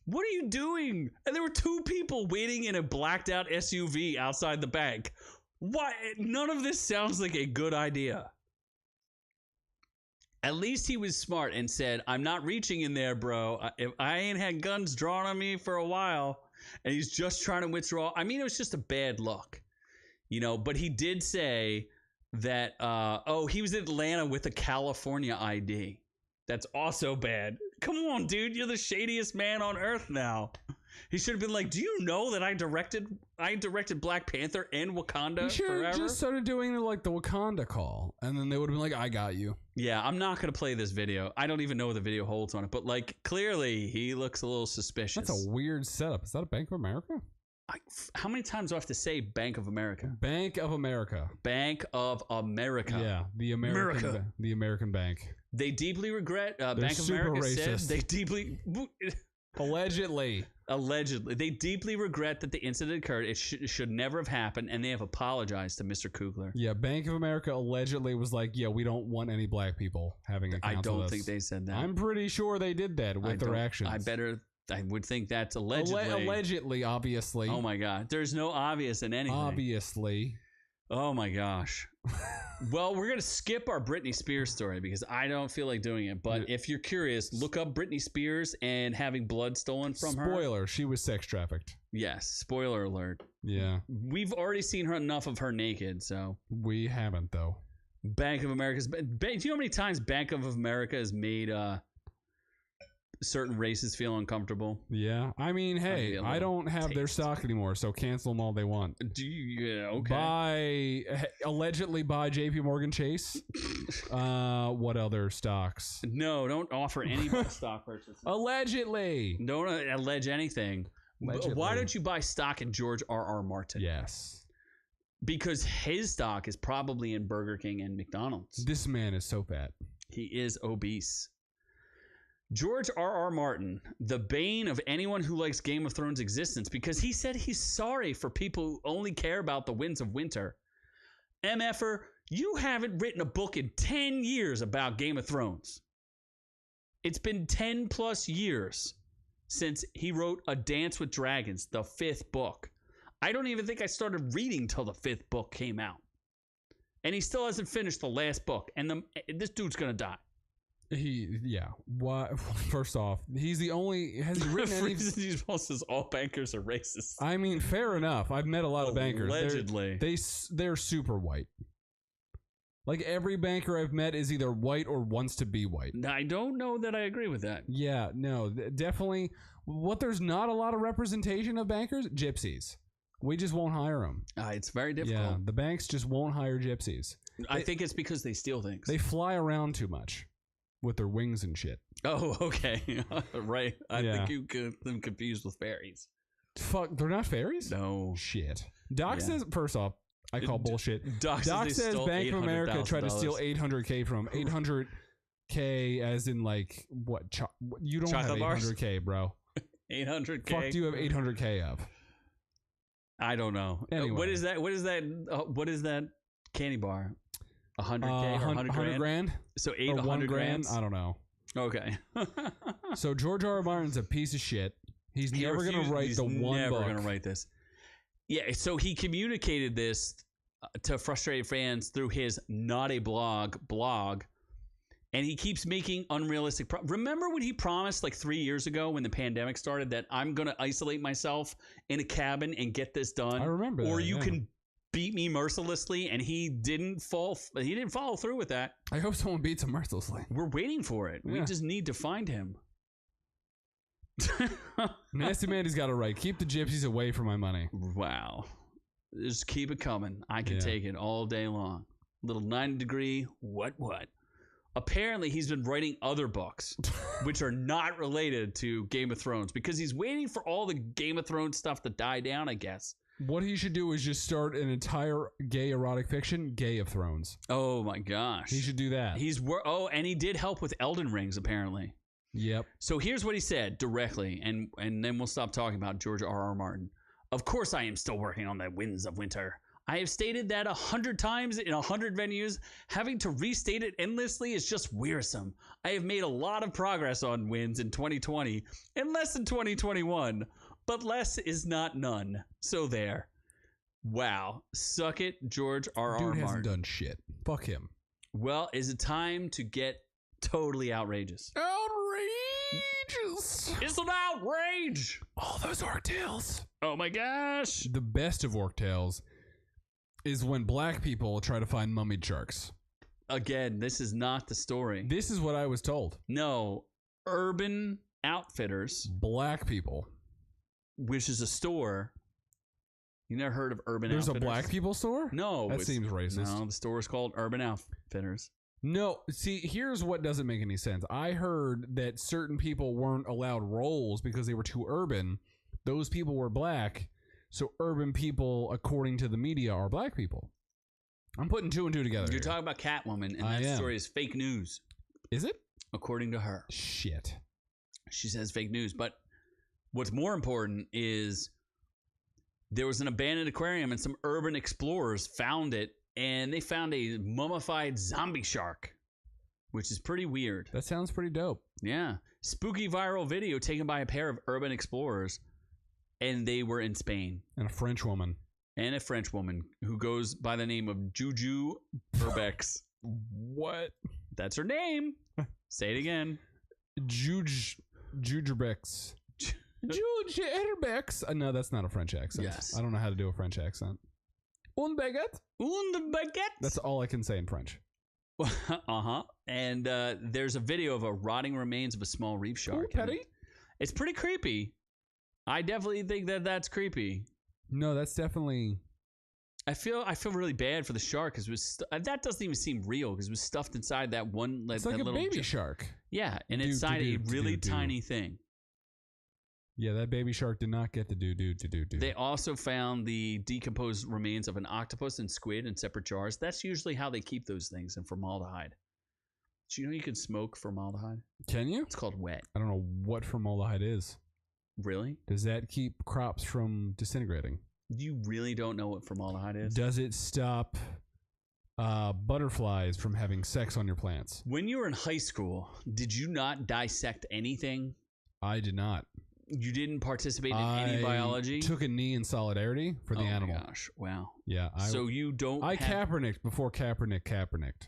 What are you doing? And there were two people waiting in a blacked out SUV outside the bank. Why? None of this sounds like a good idea. At least he was smart and said, "I'm not reaching in there, bro. If I ain't had guns drawn on me for a while." And he's just trying to withdraw. I mean, it was just a bad look, you know, but he did say that, he was in Atlanta with a California ID. That's also bad. Come on, dude. You're the shadiest man on earth now. He should have been like, "Do you know that I directed Black Panther and Wakanda He should have forever?" just started doing like the Wakanda call, and then they would have been like, "I got you." Yeah, I'm not going to play this video. I don't even know what the video holds on it, but like clearly he looks a little suspicious. That's a weird setup. Is that a Bank of America? How many times do I have to say Bank of America? Bank of America. Bank of America. Yeah, the American Bank. They deeply regret. Bank of America said they deeply. Allegedly, they deeply regret that the incident occurred. It should never have happened, and they have apologized to Mr. Coogler. Yeah, Bank of America allegedly was like, "Yeah, we don't want any black people having accounts with us." I don't think they said that. I'm pretty sure they did that with their actions. I would think that's allegedly. Allegedly, obviously. Oh my God. There's no obvious in anything. Obviously. Oh my gosh. Well, we're going to skip our Britney Spears story because I don't feel like doing it. But if you're curious, look up Britney Spears and having blood stolen from her. Spoiler, she was sex trafficked. Yes. Spoiler alert. Yeah. We've already seen her enough of her naked, so. We haven't, though. Bank of America's. Do you know how many times Bank of America has made certain races feel uncomfortable? Yeah. I mean, hey, I don't have their stock anymore, so cancel them all they want. Okay. Allegedly buy JP Morgan Chase. What other stocks? No, don't offer any stock purchases. Allegedly. Don't allege anything. Allegedly. Why don't you buy stock in George R.R. Martin? Yes. Because his stock is probably in Burger King and McDonald's. This man is so fat. He is obese. George R.R. Martin, the bane of anyone who likes Game of Thrones' existence, because he said he's sorry for people who only care about the winds of winter. MFer, you haven't written a book in 10 years about Game of Thrones. It's been 10 plus years since he wrote A Dance with Dragons, the 5th book. I don't even think I started reading till the 5th book came out. And he still hasn't finished the last book. And this dude's going to die. Why? First off, he's the only. Has he written any? He says all bankers are racist. I mean, fair enough. I've met a lot of bankers. Allegedly, they're super white. Like every banker I've met is either white or wants to be white. I don't know that I agree with that. Yeah, no, definitely. What there's not a lot of representation of bankers, gypsies. We just won't hire them. It's very difficult. Yeah, the banks just won't hire gypsies. I think it's because they steal things. They fly around too much. with their wings and shit. Oh, okay. Right. I Yeah. think you get them confused with fairies. Fuck, they're not fairies? No. Shit. Doc Yeah. says, first off, I call bullshit. Doc says Bank of America tried to steal $800K from him. $800K as in like, what? You don't Chocolate have bars? $800K, bro. $800K. Fuck do you have $800K of? I don't know. Anyway. What is that? What is that candy bar? 100K or 100 grand? So Or 800 grand? grand? I don't know. Okay. So George R. R. Martin's a piece of shit. He's never going to write the one book. He's never going to write this. Yeah, so he communicated this to frustrated fans through his Not a blog, and he keeps making unrealistic remember when he promised like 3 years ago when the pandemic started that I'm going to isolate myself in a cabin and get this done? I remember Or that, you yeah. can beat me mercilessly, and he didn't follow through with that. I hope someone beats him mercilessly. We're waiting for it. We Yeah. just need to find him. Nasty Mandy's got it right. Keep the gypsies away from my money. Wow. Just keep it coming. I can Yeah. take it all day long. Little 90-degree what? Apparently, he's been writing other books, which are not related to Game of Thrones, because he's waiting for all the Game of Thrones stuff to die down, I guess. What he should do is just start an entire gay erotic fiction, Gay of Thrones. Oh, my gosh. He should do that. And he did help with Elden Rings, apparently. Yep. So here's what he said directly, and then we'll stop talking about George R. R. Martin. Of course I am still working on the Winds of Winter. I have stated that 100 times in 100 venues. Having to restate it endlessly is just wearisome. I have made a lot of progress on Winds in 2020 and less in 2021, but less is not none. So there. Wow. Suck it, George R. R. Dude Martin. hasn't done shit. Fuck him. Well, is it time to get totally outrageous? Outrageous. It's an outrage. All those orc tales. Oh my gosh. The best of orc tales is when black people try to find mummied sharks. Again, this is not the story. This is what I was told. No, Urban Outfitters, Black people. which is a store. You never heard of Urban There's Outfitters? a black people store? No. That it's- seems racist. No, the store is called Urban Outfitters. No, see, here's what doesn't make any sense. I heard that certain people weren't allowed roles because they were too urban. Those people were black, so urban people, according to the media, are black people. I'm putting two and two together. You're here. talking about Catwoman, and I that am. story is fake news, Is it? according to her. Shit. She says fake news. But what's more important is there was an abandoned aquarium, and some urban explorers found it, and they found a mummified zombie shark, which is pretty weird. That sounds pretty dope. Yeah. Spooky viral video taken by a pair of urban explorers, and they were in Spain. And a French woman. And a French woman who goes by the name of Juju Urbex. What? That's her name. Say it again. Jugerbex. Jugerbex. No, that's not a French accent. Yes. I don't know how to do a French accent. Un baguette? Un baguette. That's all I can say in French. Uh-huh. And there's a video of a rotting remains of a small reef shark. Ooh, petty. It's pretty creepy. I definitely think that that's creepy. No, that's definitely... I feel really bad for the shark because that doesn't even seem real because it was stuffed inside that one. It's like that a little baby shark. Yeah, and inside a really tiny thing. Yeah, that baby shark did not get to do. They also found the decomposed remains of an octopus and squid in separate jars. That's usually how they keep those things in formaldehyde. Do you know you can smoke formaldehyde? Can you? It's called wet. I don't know what formaldehyde is. Really? Does that keep crops from disintegrating? You really don't know what formaldehyde is? Does it stop butterflies from having sex on your plants? When you were in high school, did you not dissect anything? I did not. You didn't participate in any biology? Took a knee in solidarity for the animal. Oh my gosh! Wow. Yeah. So you don't. I Kaepernicked before Kaepernicked.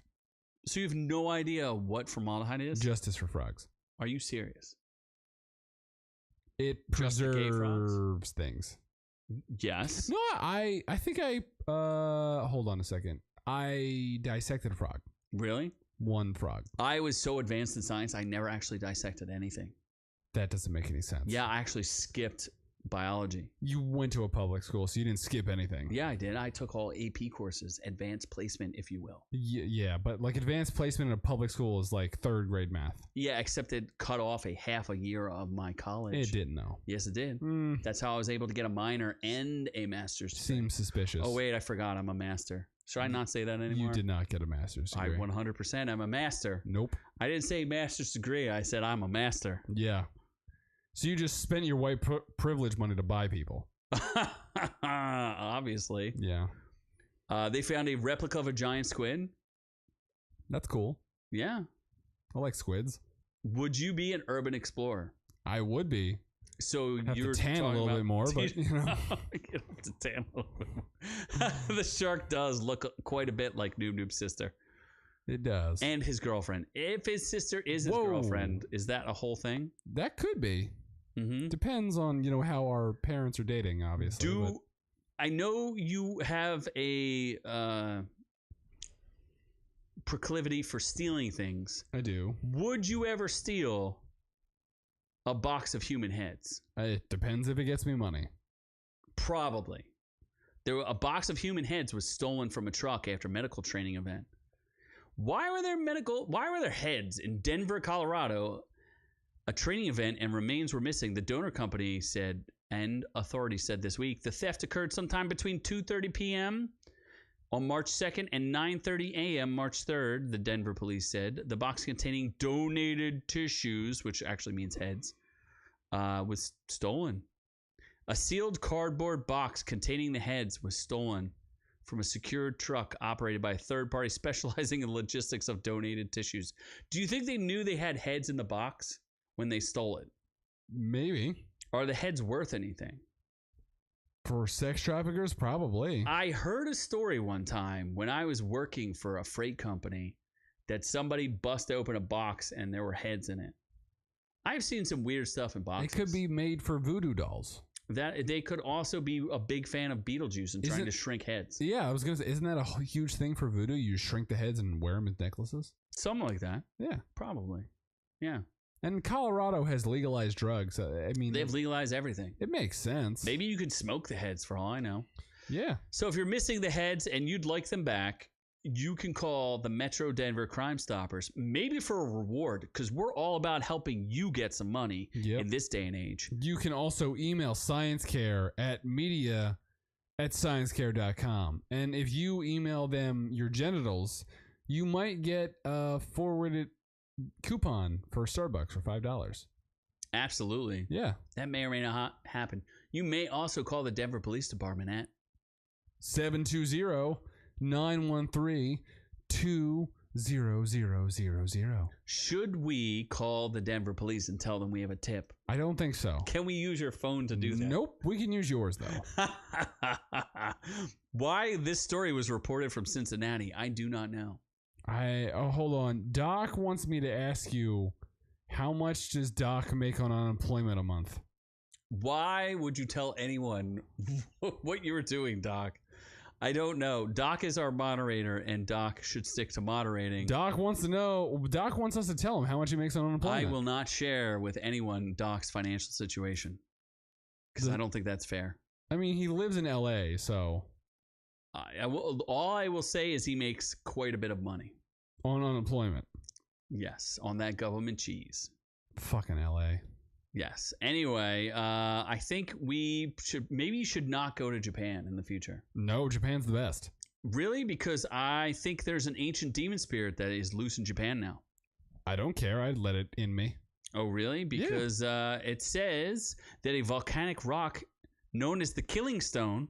So you have no idea what formaldehyde is? Justice for frogs. Are you serious? It Just for gay frogs? preserves things. Yes. No, I think I hold on a second. I dissected a frog. Really? One frog. I was so advanced in science, I never actually dissected anything. That doesn't make any sense. Yeah, I actually skipped biology. You went to a public school, so you didn't skip anything. Yeah, I did. I took all AP courses, advanced placement, if you will. Yeah, but like advanced placement in a public school is like third grade math. Yeah, except it cut off a half a year of my college. It didn't, though. Yes, it did. That's how I was able to get a minor and a master's degree. Seems suspicious. Oh, wait, I forgot. I'm a master. Should I not say that anymore? You did not get a master's degree. I 100% am a master. Nope. I didn't say master's degree. I said I'm a master. Yeah. So you just spent your white privilege money to buy people. Obviously. Yeah. They found a replica of a giant squid. That's cool. Yeah. I like squids. Would you be an urban explorer? I would be. So you're to tan a little bit more, but you know. You have to tan a little bit more. The shark does look quite a bit like Noob Noob's sister. It does. And his girlfriend. If his sister is his girlfriend, is that a whole thing? That could be. Mm-hmm. Depends on, you know, how our parents are dating, obviously. I know you have a proclivity for stealing things. I do. Would you ever steal a box of human heads? It depends if it gets me money. Probably. A box of human heads was stolen from a truck after a medical training event. Why were there heads in Denver, Colorado, a training event, and remains were missing? The donor company said, and authorities said this week, the theft occurred sometime between 2:30 p.m. on March 2nd and 9:30 a.m. March 3rd, the Denver police said. The box containing donated tissues, which actually means heads, was stolen. A sealed cardboard box containing the heads was stolen from a secured truck operated by a third party specializing in logistics of donated tissues. Do you think they knew they had heads in the box when they stole it? Maybe. Are the heads worth anything? For sex traffickers, probably. I heard a story one time when I was working for a freight company that somebody busted open a box and there were heads in it. I've seen some weird stuff in boxes. It could be made for voodoo dolls. That they could also be a big fan of Beetlejuice and trying to shrink heads. Yeah, I was gonna say, isn't that a huge thing for voodoo? You shrink the heads and wear them as necklaces. Something like that. Yeah, probably. Yeah. And Colorado has legalized drugs. I mean, they've legalized everything. It makes sense. Maybe you could smoke the heads for all I know. Yeah. So if you're missing the heads and you'd like them back, you can call the Metro Denver Crime Stoppers, maybe for a reward, because we're all about helping you get some money in this day and age. You can also email ScienceCare at media@sciencecare.com. And if you email them your genitals, you might get a forwarded coupon for Starbucks for $5. Absolutely. Yeah. That may or may not happen. You may also call the Denver Police Department at 720-913-20000. Should we call the Denver Police and tell them we have a tip? I don't think so. Can we use your phone to do that? Nope. We can use yours, though. Why this story was reported from Cincinnati, I do not know. Hold on. Doc wants me to ask you, how much does Doc make on unemployment a month? Why would you tell anyone what you were doing, Doc? I don't know. Doc is our moderator, and Doc should stick to moderating. Doc wants to know. Doc wants us to tell him how much he makes on unemployment. I will not share with anyone Doc's financial situation because I don't think that's fair. I mean, he lives in L.A., so all I will say is he makes quite a bit of money on unemployment. Yes, on that government cheese. Fucking L.A. Yes. Anyway, I think we should not go to Japan in the future. No, Japan's the best. Really? Because I think there's an ancient demon spirit that is loose in Japan now. I don't care. I'd let it in me. Oh, really? Because it says that a volcanic rock known as the Killing Stone,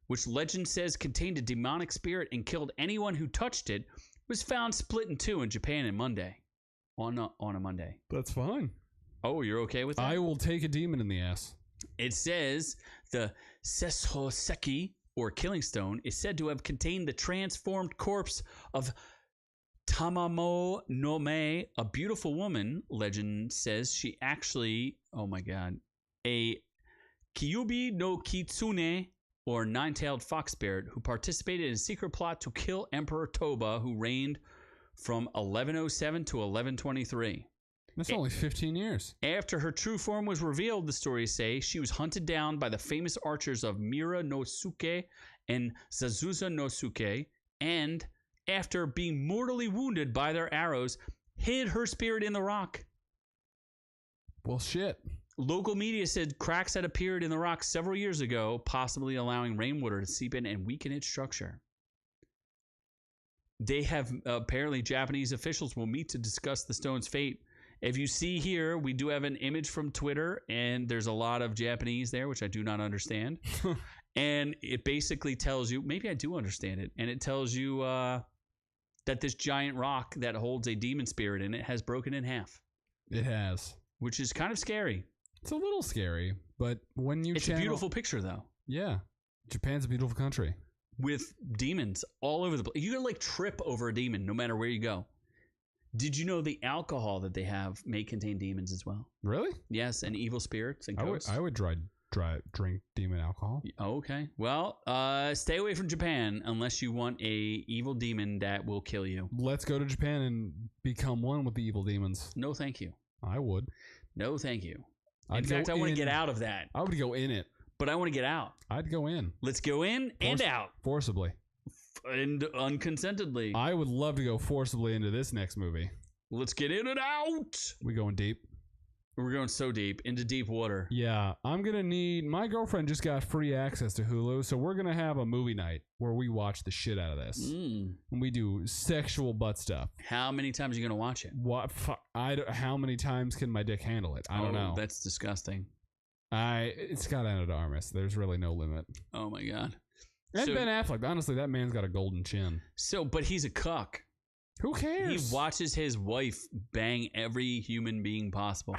which legend says contained a demonic spirit and killed anyone who touched it, was found split in two in Japan on a Monday. That's fine. Oh, you're okay with that? I will take a demon in the ass. It says the Seshoseki, or Killing Stone, is said to have contained the transformed corpse of Tamamo no Me, a beautiful woman. Legend says she actually, oh my god, a Kyubi no Kitsune, or nine-tailed fox spirit, who participated in a secret plot to kill Emperor Toba, who reigned from 1107 to 1123. That's only 15 years. After her true form was revealed, the stories say, she was hunted down by the famous archers of Mira no Suke and Zazuza no Suke, and after being mortally wounded by their arrows, hid her spirit in the rock. Well, shit. Local media said cracks had appeared in the rock several years ago, possibly allowing rainwater to seep in and weaken its structure. They have apparently Japanese officials will meet to discuss the stone's fate. If you see here, we do have an image from Twitter, and there's a lot of Japanese there, which I do not understand. And it basically tells you, maybe I do understand it, and it tells you that this giant rock that holds a demon spirit in it has broken in half. It has. Which is kind of scary. It's a little scary, but when you It's a beautiful picture, though. Yeah. Japan's a beautiful country. With demons all over the place. You can like trip over a demon no matter where you go. Did you know the alcohol that they have may contain demons as well? Really? Yes, and evil spirits and ghosts. I would drink demon alcohol. Okay. Well, stay away from Japan unless you want a evil demon that will kill you. Let's go to Japan and become one with the evil demons. No, thank you. I would. No, thank you. In fact, I want to get out of that. I would go in it. But I want to get out. I'd go in. Let's go in and out. Forcibly. And unconsentedly. I would love to go forcibly into this next movie. Let's get in and out. We going deep? We're going so deep, into deep water. Yeah, I'm going to need... My girlfriend just got free access to Hulu, so we're going to have a movie night where we watch the shit out of this. And we do sexual butt stuff. How many times are you going to watch it? What? How many times can my dick handle it? I don't know. That's disgusting. It's got Ana de Armas. There's really no limit. Oh, my God. And Ben Affleck. Honestly, that man's got a golden chin. But he's a cuck. Who cares? He watches his wife bang every human being possible.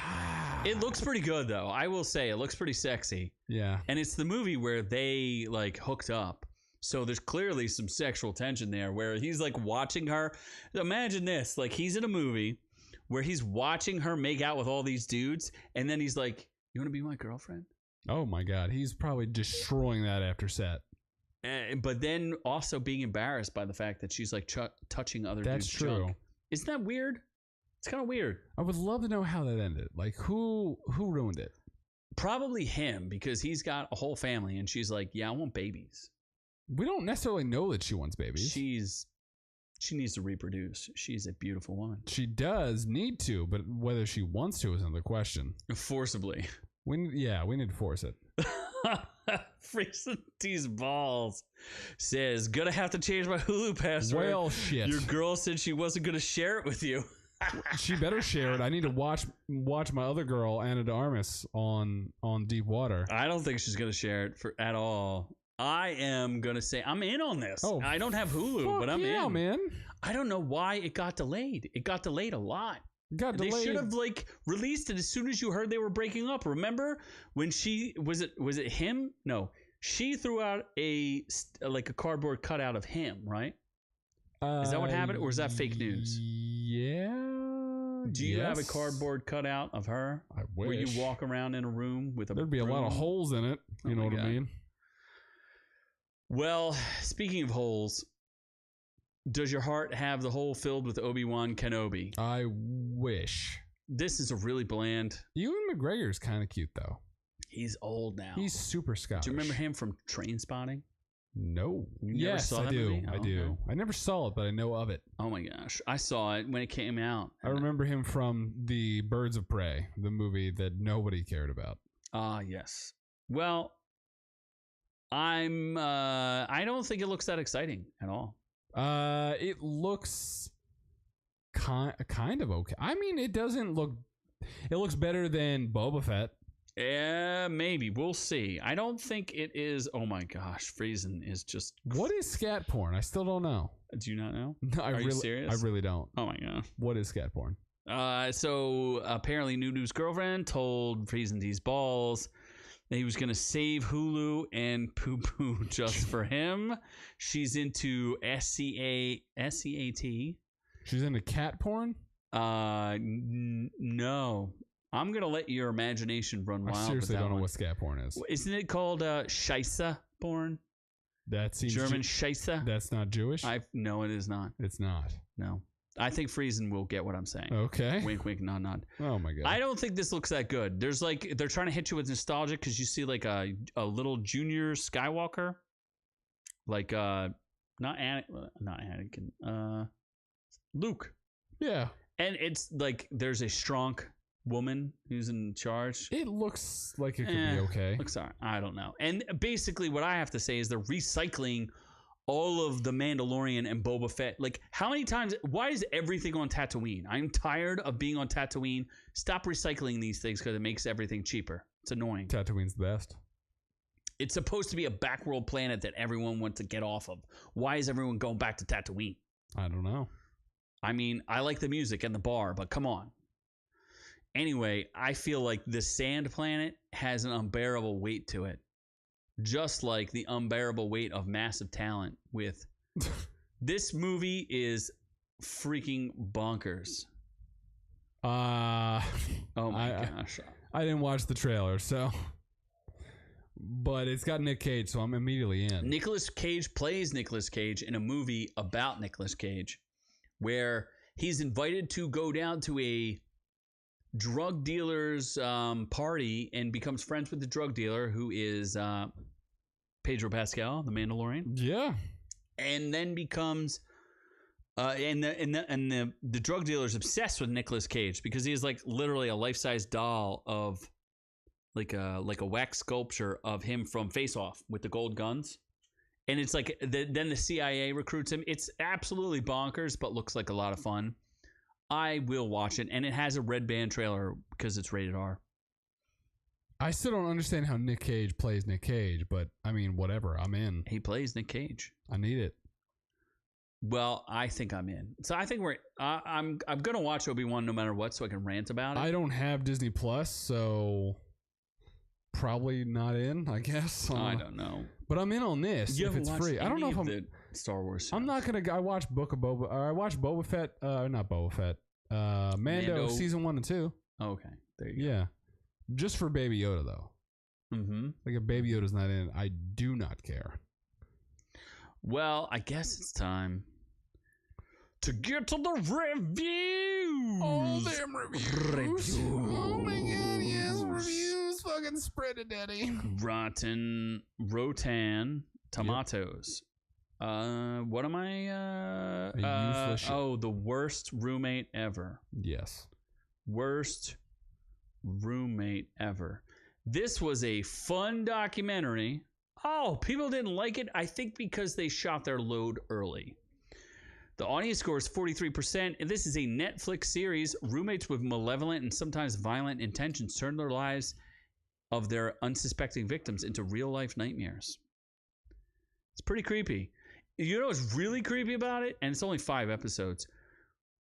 It looks pretty good, though. I will say, it looks pretty sexy. Yeah. And it's the movie where they, like, hooked up. So there's clearly some sexual tension there where he's, like, watching her. Imagine this. Like, he's in a movie where he's watching her make out with all these dudes. And then he's like, you want to be my girlfriend? Oh, my God. He's probably destroying that after set. But then also being embarrassed by the fact that she's like touching other dudes' That's true. junk. Isn't that weird? It's kind of weird. I would love to know how that ended. Like, who ruined it? Probably him, because he's got a whole family, and she's like, yeah, I want babies. We don't necessarily know that she wants babies. She needs to reproduce. She's a beautiful woman. She does need to, but whether she wants to is another question. Forcibly. We need to force it. Freezing these balls says, gonna have to change my Hulu password. Well, shit. Your girl said she wasn't gonna share it with you. She better share it. I need to watch my other girl, Ana de Armas, on Deep Water. I don't think she's gonna share it at all. I am gonna say I'm in on this. Oh, I don't have Hulu, but I'm in. Man. I don't know why it got delayed. It got delayed a lot. They should have like released it as soon as you heard they were breaking up. Remember when she was it him? No, she threw out a cardboard cutout of him. Right? Is that what happened, or is that fake news? Yeah. Do you have a cardboard cutout of her? I wish. Where you walk around in a room with a There'd be a lot of holes in it. You know what I mean? Well, speaking of holes. Does your heart have the hole filled with Obi Wan Kenobi? I wish. This is a really bland. Ewan McGregor's kind of cute, though. He's old now. He's super Scottish. Do you remember him from Trainspotting? No. Yes, I do. Movie? I do. Okay. I never saw it, but I know of it. Oh my gosh. I saw it when it came out. I remember him from the Birds of Prey, the movie that nobody cared about. Yes. Well, I don't think it looks that exciting at all. It looks kind of okay. I mean, it doesn't look. It looks better than Boba Fett. Yeah, maybe. We'll see. I don't think it is. Oh my gosh, Friesen is just. What is scat porn? I still don't know. Do you not know? No, Are you serious? I really don't. Oh my god. What is scat porn? So apparently, Nunu's girlfriend told Friesen these balls that he was going to save Hulu and poo-poo just for him. She's into SCAT. She's into cat porn? No. I'm going to let your imagination run wild. I seriously don't know what scat porn is. Isn't it called Scheisse porn? That seems German Scheisse? That's not Jewish? No, it is not. It's not. No. I think Friesen will get what I'm saying. Okay. Wink, wink, nod, nod. Oh my god. I don't think this looks that good. There's like they're trying to hit you with nostalgia because you see like a little junior Skywalker, like not Anakin, Luke. Yeah. And it's like there's a strong woman who's in charge. It looks like it could be okay. Looks alright. I don't know. And basically, what I have to say is they're recycling all of the Mandalorian and Boba Fett. Like, how many times? Why is everything on Tatooine? I'm tired of being on Tatooine. Stop recycling these things because it makes everything cheaper. It's annoying. Tatooine's the best. It's supposed to be a backworld planet that everyone wants to get off of. Why is everyone going back to Tatooine? I don't know. I mean, I like the music and the bar, but come on. Anyway, I feel like the Sand Planet has an unbearable weight to it. Just like the unbearable weight of massive talent with this movie is freaking bonkers. Oh my gosh. I didn't watch the trailer, so but it's got Nick Cage, so I'm immediately in. Nicolas Cage plays Nicolas Cage in a movie about Nicolas Cage where he's invited to go down to a drug dealer's party and becomes friends with the drug dealer who is Pedro Pascal, the Mandalorian. Yeah, and then becomes and the drug dealer is obsessed with Nicolas Cage because he is like literally a life-size doll of like a wax sculpture of him from Face Off with the gold guns. And it's like then the CIA recruits him. It's absolutely bonkers, but looks like a lot of fun. I will watch it, and it has a red band trailer because it's rated R. I still don't understand how Nick Cage plays Nick Cage, but I mean, whatever. I'm in. He plays Nick Cage. I need it. Well, I think I'm in. So I think I'm gonna watch Obi-Wan no matter what, so I can rant about it. I don't have Disney Plus, so probably not in. I guess. I don't know. But I'm in on this if it's free. I don't know if I'm the Star Wars shows. I'm not gonna. I watched Book of Boba. Or I watched Boba Fett. Not Boba Fett. Mando season 1 and 2. Okay, there you go. Yeah, just for Baby Yoda though. Mm-hmm. Like if Baby Yoda's not in, I do not care. Well, I guess it's time to get to the reviews. All them reviews. Oh my god, yes, reviews. Fucking spread it, daddy. Rotten Tomatoes. Yep. What am I? Useless shit. Oh, the worst roommate ever. Yes. Worst roommate ever. This was a fun documentary. Oh, people didn't like it. I think because they shot their load early. The audience score is 43%, and this is a Netflix series. Roommates with malevolent and sometimes violent intentions turn their lives of their unsuspecting victims into real-life nightmares. It's pretty creepy. You know what's really creepy about it? And it's only 5 episodes.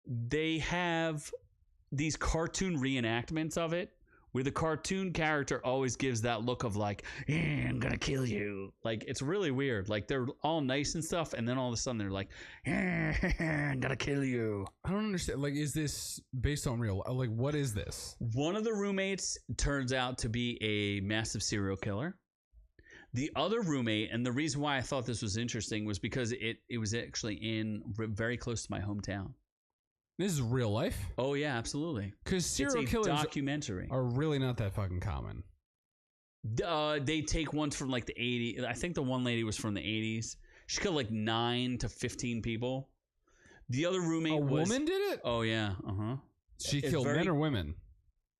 They have these cartoon reenactments of it, where the cartoon character always gives that look of like, I'm gonna kill you. Like, it's really weird. Like, they're all nice and stuff, and then all of a sudden they're like, I'm gonna kill you. I don't understand. Like, is this based on real? Like, what is this? One of the roommates turns out to be a massive serial killer. The other roommate, and the reason why I thought this was interesting was because it was actually very close to my hometown. This is real life? Oh, yeah, absolutely. Because serial killers documentary. Are really not that fucking common. They take ones from like the 80s. I think the one lady was from the 80s. She killed like 9 to 15 people. The other roommate woman did it? Oh, yeah. Uh-huh. She killed men or women?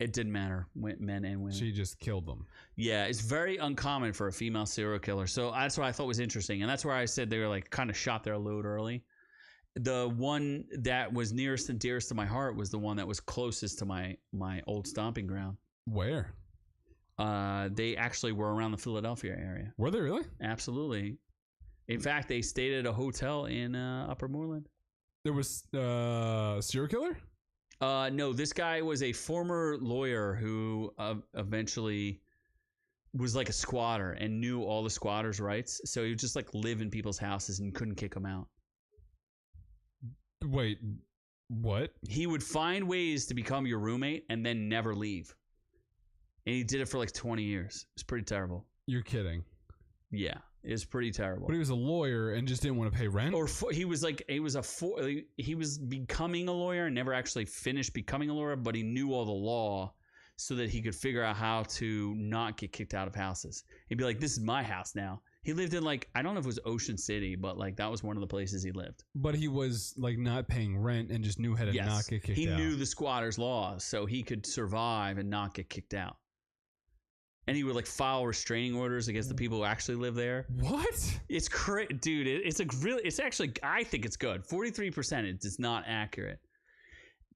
It didn't matter. Men and women. She just killed them. Yeah, it's very uncommon for a female serial killer. So that's what I thought was interesting. And that's where I said they were like kind of shot their load early. The one that was nearest and dearest to my heart was the one that was closest to my old stomping ground. Where? They actually were around the Philadelphia area. Were they really? Absolutely. In fact, they stayed at a hotel in Upper Moreland. There was a serial killer? No, this guy was a former lawyer who eventually was like a squatter and knew all the squatters' rights. So he would just like live in people's houses and couldn't kick them out. Wait, what? He would find ways to become your roommate and then never leave. And he did it for like 20 years. It's pretty terrible. You're kidding. Yeah, it's pretty terrible. But he was a lawyer and just didn't want to pay rent. Or he was becoming a lawyer and never actually finished becoming a lawyer, but he knew all the law so that he could figure out how to not get kicked out of houses. He'd be like, this is my house now. He lived in like, I don't know if it was Ocean City, but like that was one of the places he lived. But he was like not paying rent and just knew how to not get kicked out. He knew the squatters' laws, so he could survive and not get kicked out. And he would like file restraining orders against the people who actually live there. What? It's crazy, dude. It's actually, I think it's good. 43% is not accurate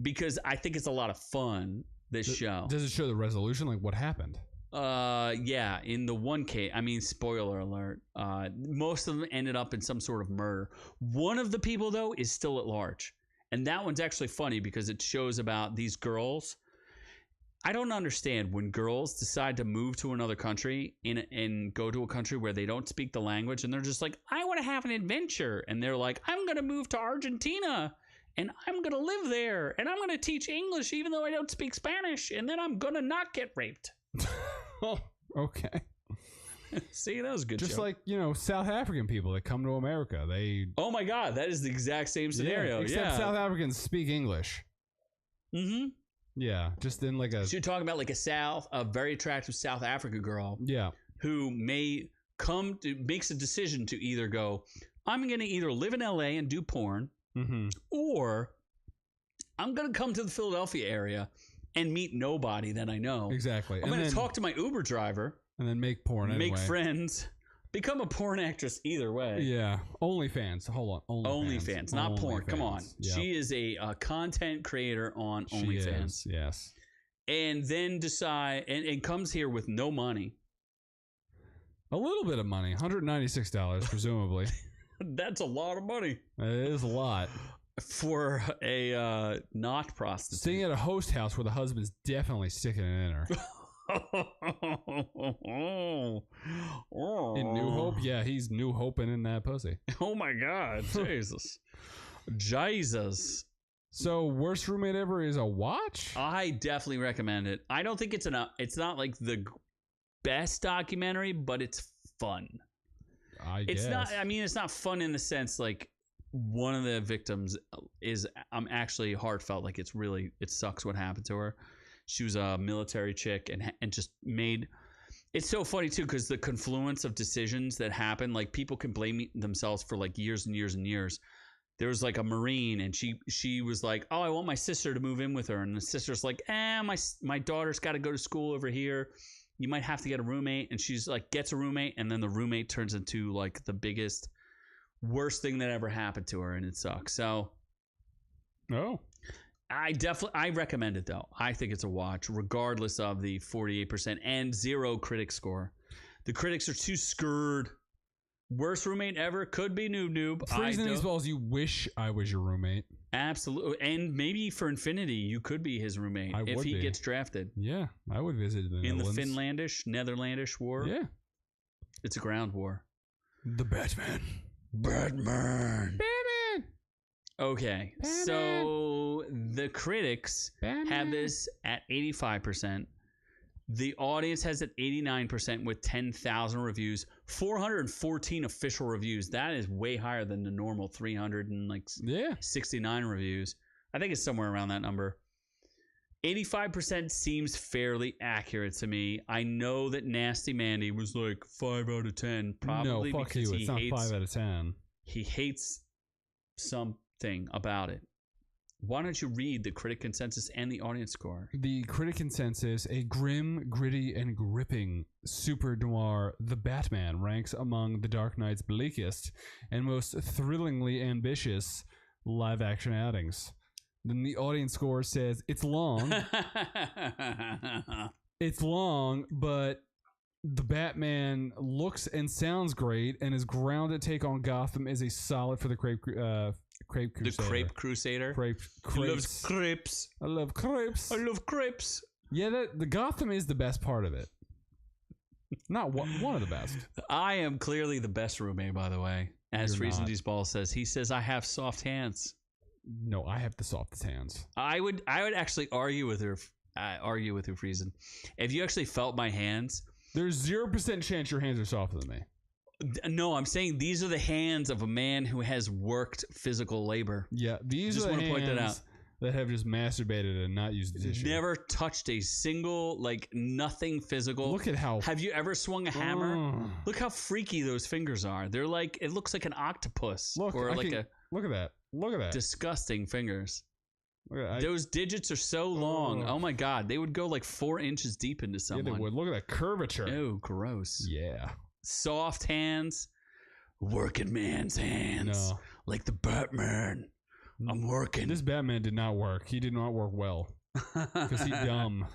because I think it's a lot of fun. This show. Does it show the resolution? Like what happened? Yeah. In the one case, I mean, spoiler alert. Most of them ended up in some sort of murder. One of the people though is still at large, and that one's actually funny because it shows about these girls. I don't understand when girls decide to move to another country and go to a country where they don't speak the language, and they're just like, I want to have an adventure, and they're like, I'm gonna move to Argentina. And I'm going to live there. And I'm going to teach English even though I don't speak Spanish. And then I'm going to not get raped. Oh, okay. See, that was a good Just joke. like, South African people that come to America. Oh, my God. That is the exact same scenario. Yeah. Except South Africans speak English. Mm-hmm. Yeah. Just in like a... So you're talking about like a very attractive South Africa girl. Yeah. Who makes a decision to either go, I'm going to either live in LA and do porn. Mm-hmm. Or I'm going to come to the Philadelphia area and meet nobody that I know. Exactly. I'm going to talk to my Uber driver. And then make porn anyway. Make friends. Become a porn actress either way. Yeah. OnlyFans. Hold on. OnlyFans. Not porn. Come on. Yep. She is a content creator on OnlyFans. Yes. And then decide and comes here with no money. A little bit of money. $196, presumably. That's a lot of money. It is a lot. For a not prostitute. Staying at a host house where the husband's definitely sticking it in her. In New Hope? Yeah, he's New Hoping in that pussy. Oh my God. Jesus. So, worst roommate ever is a watch? I definitely recommend it. I don't think it's not like the best documentary, but it's fun. It's not. I mean, it's not fun in the sense like one of the victims is. I'm actually heartfelt. Like it sucks what happened to her. She was a military chick and just made. It's so funny too because the confluence of decisions that happen. Like people can blame themselves for like years and years and years. There was like a Marine and she was like, oh, I want my sister to move in with her, and the sister's like, my daughter's got to go to school over here. You might have to get a roommate. And she's like, gets a roommate. And then the roommate turns into like the worst thing that ever happened to her. And it sucks. So, I recommend it though. I think it's a watch, regardless of the 48% and 0 critic score. The critics are too scared. Worst roommate ever could be Noob. Freezing these balls, you wish I was your roommate. Absolutely. And maybe for infinity, you could be his roommate if he gets drafted. Yeah, I would visit the Netherlands. The Netherlandish war. Yeah. It's a ground war. The Batman. Okay, so the critics have this at 85%. The audience has it 89% with 10,000 reviews, 414 official reviews. That is way higher than the normal 369 reviews. I think it's somewhere around that number. 85% seems fairly accurate to me. I know that Nasty Mandy was like 5 out of 10, probably fuck because you. It's not 5 out of 10. He hates something about it. Why don't you read the critic consensus and the audience score? The critic consensus, a grim, gritty, and gripping super noir The Batman ranks among The Dark Knight's bleakest and most thrillingly ambitious live-action outings. Then the audience score says, it's long. It's long, but The Batman looks and sounds great, and his grounded take on Gotham is a solid for the Crepe Crusader. The Crepe Crusader. He loves crepes. I love crepes. I love crepes. Yeah, the Gotham is the best part of it. Not one of the best. I am clearly the best roommate, by the way. As Freezing These Balls says, he says I have soft hands. No, I have the softest hands. I would actually argue with her, Freezing. If you actually felt my hands, there's 0% chance your hands are softer than me. No, I'm saying these are the hands of a man who has worked physical labor. Yeah, these Just are the want to point that out. hands that have just masturbated and not used the tissue. Never touched a single, like, nothing physical. Look at how... Have you ever swung a hammer? Look how freaky those fingers are. They're like, it looks like an octopus. Look, or like a look at that. Look at that. Disgusting fingers. Look at that. Those digits are so long. Oh my God. They would go like 4 inches deep into someone. Yeah, they would. Look at that curvature. Oh, gross. Yeah. Soft hands. Working man's hands. No. Like the Batman. I'm working. This Batman did not work. He did not work well. Because he's dumb.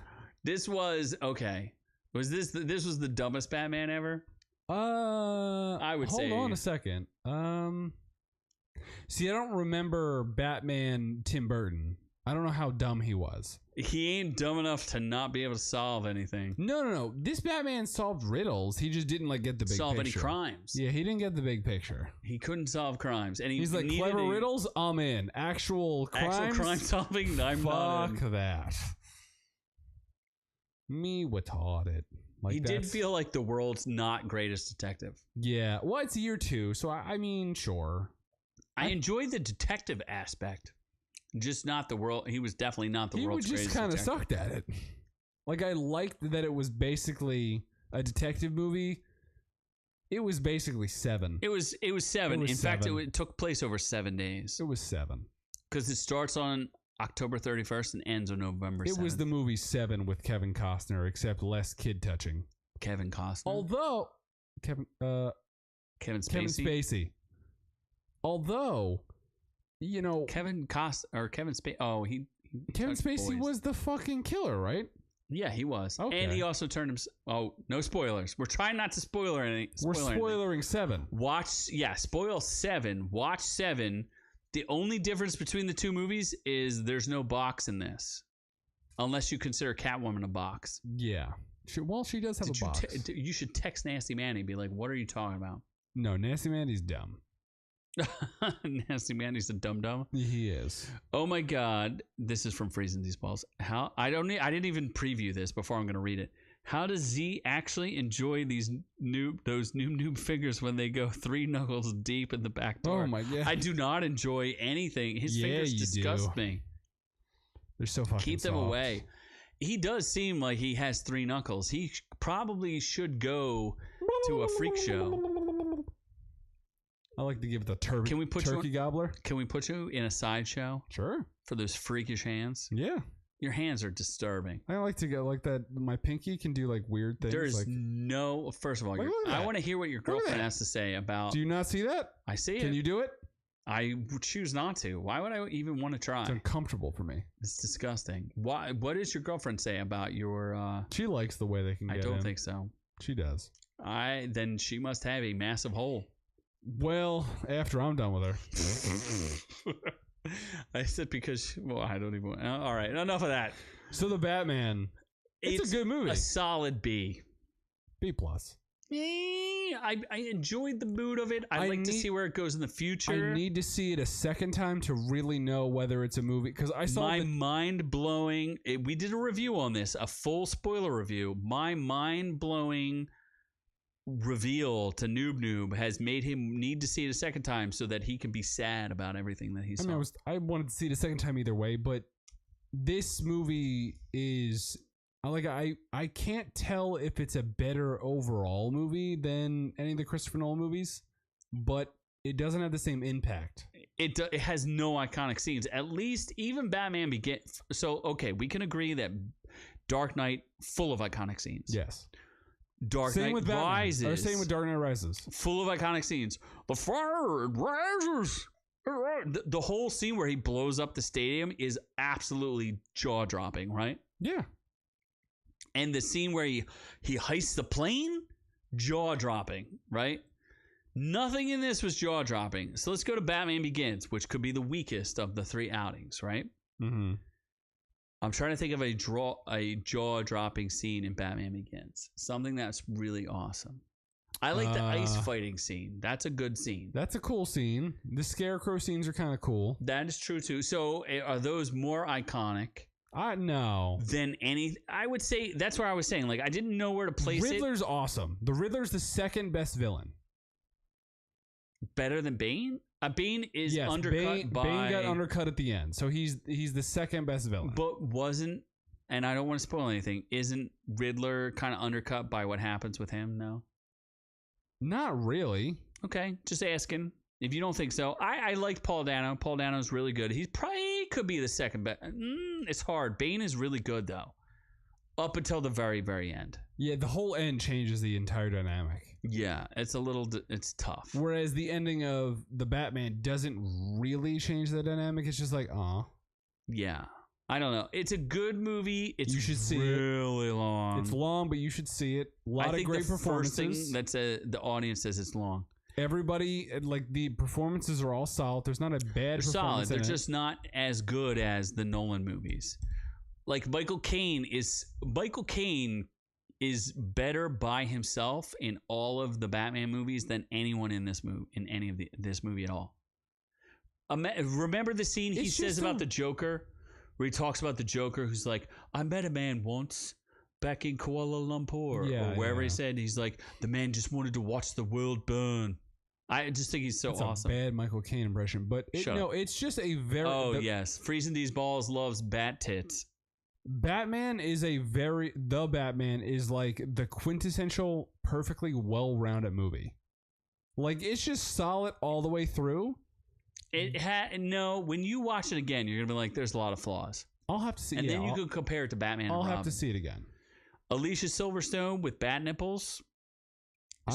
This was, okay. Was this was the dumbest Batman ever? I would say. Hold on a second. See, I don't remember Batman Tim Burton. I don't know how dumb he was. He ain't dumb enough to not be able to solve anything. No. This Batman solved riddles. He just didn't like get the big solve picture. Any crimes. Yeah, he didn't get the big picture. He couldn't solve crimes, and he's like, clever riddles. I'm in. Actual crime solving. I'm not in. Fuck that. Me retarded. Like he did feel like the world's not greatest detective. Yeah. Well, it's year 2, so I mean, sure. I enjoyed the detective aspect. Just not the world. He was definitely not the world's greatest detective. He just kind of sucked at it. Like, I liked that it was basically a detective movie. It was basically 7. It was 7. In fact, it took place over 7 days. It was 7. Because it starts on October 31st and ends on November 7th. It was the movie 7 with Kevin Costner, except less kid touching. Kevin Costner? Although... Kevin Spacey. Although, you know... Kevin Spacey... Oh, Kevin Spacey was the fucking killer, right? Yeah, he was. Okay. And he also turned him... Oh, no spoilers. We're trying not to spoiler anything. We're spoilering 7. Spoil 7. Watch 7. The only difference between the 2 movies is there's no box in this. Unless you consider Catwoman a box. Yeah. She does have a box. You should text Nasty Manny and be like, what are you talking about? No, Nasty Manny's dumb. Nasty Manny's a dum-dum. He is. Oh my God. This is from Freezing These Balls. I didn't even preview this before I'm going to read it. How does Z actually enjoy those noob fingers when they go 3 knuckles deep in the back door? Oh my God. I do not enjoy anything. His fingers disgust me. They're so fucking Keep them soft. away. He does seem like he has 3 knuckles. He probably should go to a freak show. I like to give it the turkey gobbler. Can we put you in a sideshow? Sure. For those freakish hands? Yeah. Your hands are disturbing. I like to go like that. My pinky can do like weird things. There's no... First of all, I want to hear what your girlfriend has to say about... Do you not see that? I see it. Can you do it? I choose not to. Why would I even want to try? It's uncomfortable for me. It's disgusting. Why? What does your girlfriend say about your... She likes the way they can get in. I don't think so. She does. Then she must have a massive hole. Well, after I'm done with her. I said because... Well, I don't even... All right, enough of that. So the Batman... It's a good movie. A solid B. B+. I enjoyed the mood of it. I'd like to see where it goes in the future. I need to see it a second time to really know whether it's a movie. Because I saw my mind-blowing... We did a review on this, a full spoiler review. My mind-blowing reveal to Noob has made him need to see it a second time so that he can be sad about everything that he saw. I wanted to see it a second time either way, but this movie is... I can't tell if it's a better overall movie than any of the Christopher Nolan movies, but it doesn't have the same impact. It has no iconic scenes. At least even Batman Begins. So, okay, we can agree that Dark Knight, full of iconic scenes. Yes. Same with Rises. Same with Dark Knight Rises. Full of iconic scenes. The fire rises. The whole scene where he blows up the stadium is absolutely jaw-dropping, right? Yeah. And the scene where he heists the plane, jaw-dropping, right? Nothing in this was jaw-dropping. So let's go to Batman Begins, which could be the weakest of the 3 outings, right? Mm-hmm. I'm trying to think of a jaw-dropping scene in Batman Begins. Something that's really awesome. I like the ice fighting scene. That's a good scene. That's a cool scene. The Scarecrow scenes are kind of cool. That is true, too. So are those more iconic? No. Than any... I would say... That's where I was saying. Like, I didn't know where to place Riddler's awesome. The Riddler's the second best villain. better than Bane? Bane is undercut by... Bane got undercut at the end, so he's the second best villain. But wasn't, and I don't want to spoil anything, isn't Riddler kind of undercut by what happens with him? No? Not really. Okay, just asking. If you don't think so, I liked Paul Dano. Paul Dano's really good. He probably could be the second best. It's hard. Bane is really good, though. Up until the very, very end. Yeah, the whole end changes the entire dynamic. Yeah, it's tough. Whereas the ending of the Batman doesn't really change the dynamic. It's just like, aw. Yeah. I don't know. It's a good movie. You should see really long. It's long, but you should see it. A lot of great performances. First thing the audience says it's long. Everybody, like, the performances are all solid. There's not a bad performance. Solid. They're just not as good as the Nolan movies. Like Michael Caine is better by himself in all of the Batman movies than anyone in this movie at all. Remember the scene he says about the Joker, where he talks about the Joker, who's like, I met a man once back in Kuala Lumpur or wherever he said. He's like, the man just wanted to watch the world burn. I just think he's so awesome. A bad Michael Caine impression, but it's just a very yes, freezing these balls loves bat tits. The Batman is like the quintessential perfectly well-rounded movie. Like, it's just solid all the way through. When you watch it again, you're gonna be like, there's a lot of flaws. I'll have to see it. And then you can compare it to Batman and Robin. I'll have to see it again. Alicia Silverstone with bat nipples.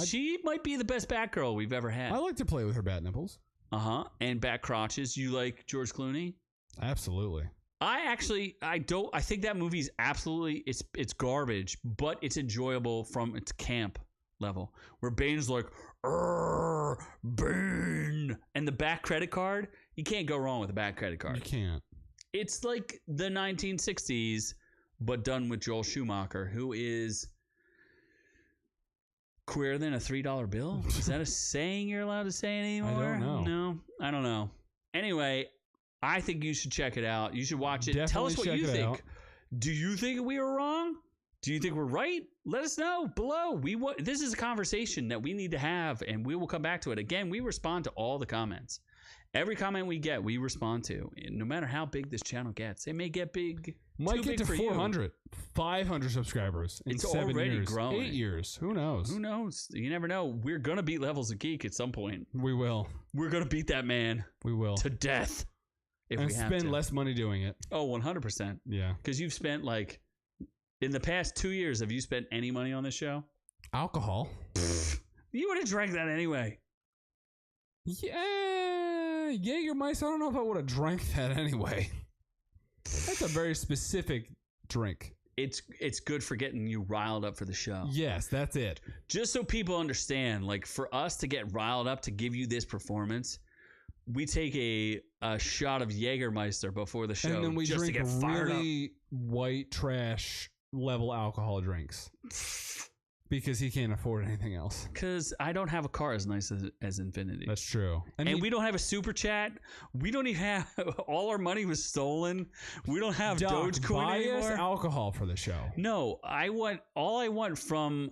She might be the best Batgirl we've ever had. I like to play with her bat nipples. And bat crotches. You like George Clooney? Absolutely. I think that movie's absolutely, it's garbage, but it's enjoyable from its camp level. Where Bane's like, Bane! And the back credit card, you can't go wrong with a back credit card. You can't. It's like the 1960s, but done with Joel Schumacher, who is queer than a $3 bill. Is that a saying you're allowed to say anymore? I don't know. No, I don't know. Anyway, I think you should check it out. You should watch it. Definitely tell us what you think. Out. Do you think we were wrong? Do you think we're right? Let us know below. This is a conversation that we need to have, and we will come back to it. Again, we respond to all the comments. Every comment we get, we respond to. And no matter how big this channel gets, it may get big. Might get to 400, 500 subscribers in 7 years. Growing. 8 years. Who knows? Who knows? You never know. We're going to beat Levels of Geek at some point. We will. We're going to beat that man. We will. To death. And spend less money doing it. Oh, 100%. Yeah. Because you've spent, like, in the past 2 years, have you spent any money on this show? Alcohol. You would have drank that anyway. Yeah. Jägermeister, I don't know if I would have drank that anyway. That's a very specific drink. It's good for getting you riled up for the show. Yes, that's it. Just so people understand, like, for us to get riled up to give you this performance, we take a shot of Jägermeister before the show, and then we just drink to get fired really up. White trash level alcohol drinks because he can't afford anything else. Because I don't have a car as nice as Infinity. That's true. And we don't have a super chat. We don't even have all our money was stolen. We don't have Dogecoin anymore. Buy us alcohol for the show. No, I want from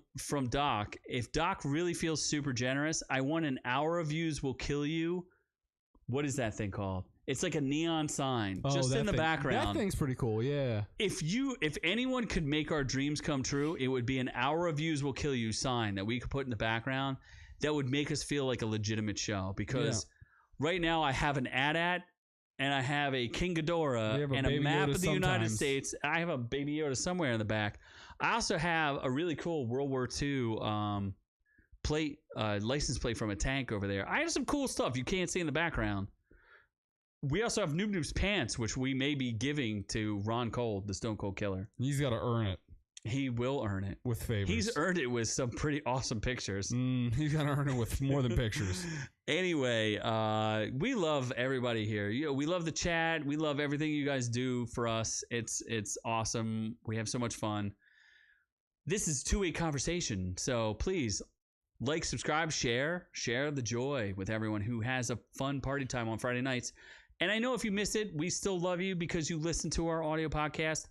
Doc. If Doc really feels super generous, I want an Our Views Will Kill You. What is that thing called? It's like a neon sign just in the background. That thing's pretty cool, yeah. If anyone could make our dreams come true, it would be an Our Reviews Will Kill You sign that we could put in the background that would make us feel like a legitimate show. Because right now I have an AT-AT and I have a King Ghidorah and a map of the United States. I have a Baby Yoda somewhere in the back. I also have a really cool World War II license plate from a tank over there. I have some cool stuff you can't see in the background. We also have Noob Noob's pants, which we may be giving to Ron Cold, the Stone Cold Killer. He's got to earn it. He will earn it. With favors. He's earned it with some pretty awesome pictures. He's got to earn it with more than pictures. Anyway, we love everybody here. We love the chat. We love everything you guys do for us. It's awesome. We have so much fun. This is a two-way conversation, so please like, subscribe, share the joy with everyone who has a fun party time on Friday nights. And I know if you miss it, we still love you because you listen to our audio podcast.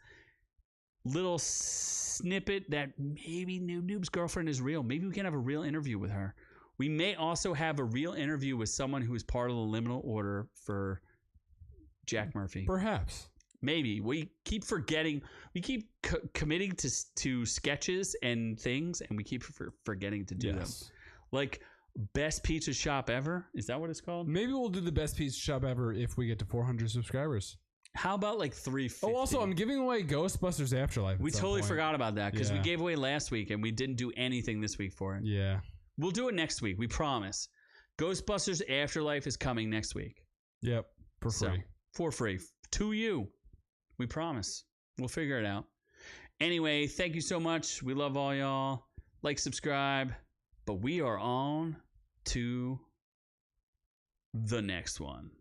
Little snippet that maybe Noob's girlfriend is real. Maybe we can have a real interview with her. We may also have a real interview with someone who is part of the liminal order for Jack Murphy. Perhaps. Maybe. We keep forgetting. We keep committing to sketches and things, and we keep forgetting to do them. Like best pizza shop ever. Is that what it's called? Maybe we'll do the best pizza shop ever if we get to 400 subscribers. How about like 350? Oh, also, I'm giving away Ghostbusters Afterlife. We totally forgot about that because we gave away last week and we didn't do anything this week for it. Yeah. We'll do it next week. We promise. Ghostbusters Afterlife is coming next week. Yep. For free. For free. To you. We promise. We'll figure it out. Anyway, thank you so much. We love all y'all. Like, subscribe. But we are on to the next one.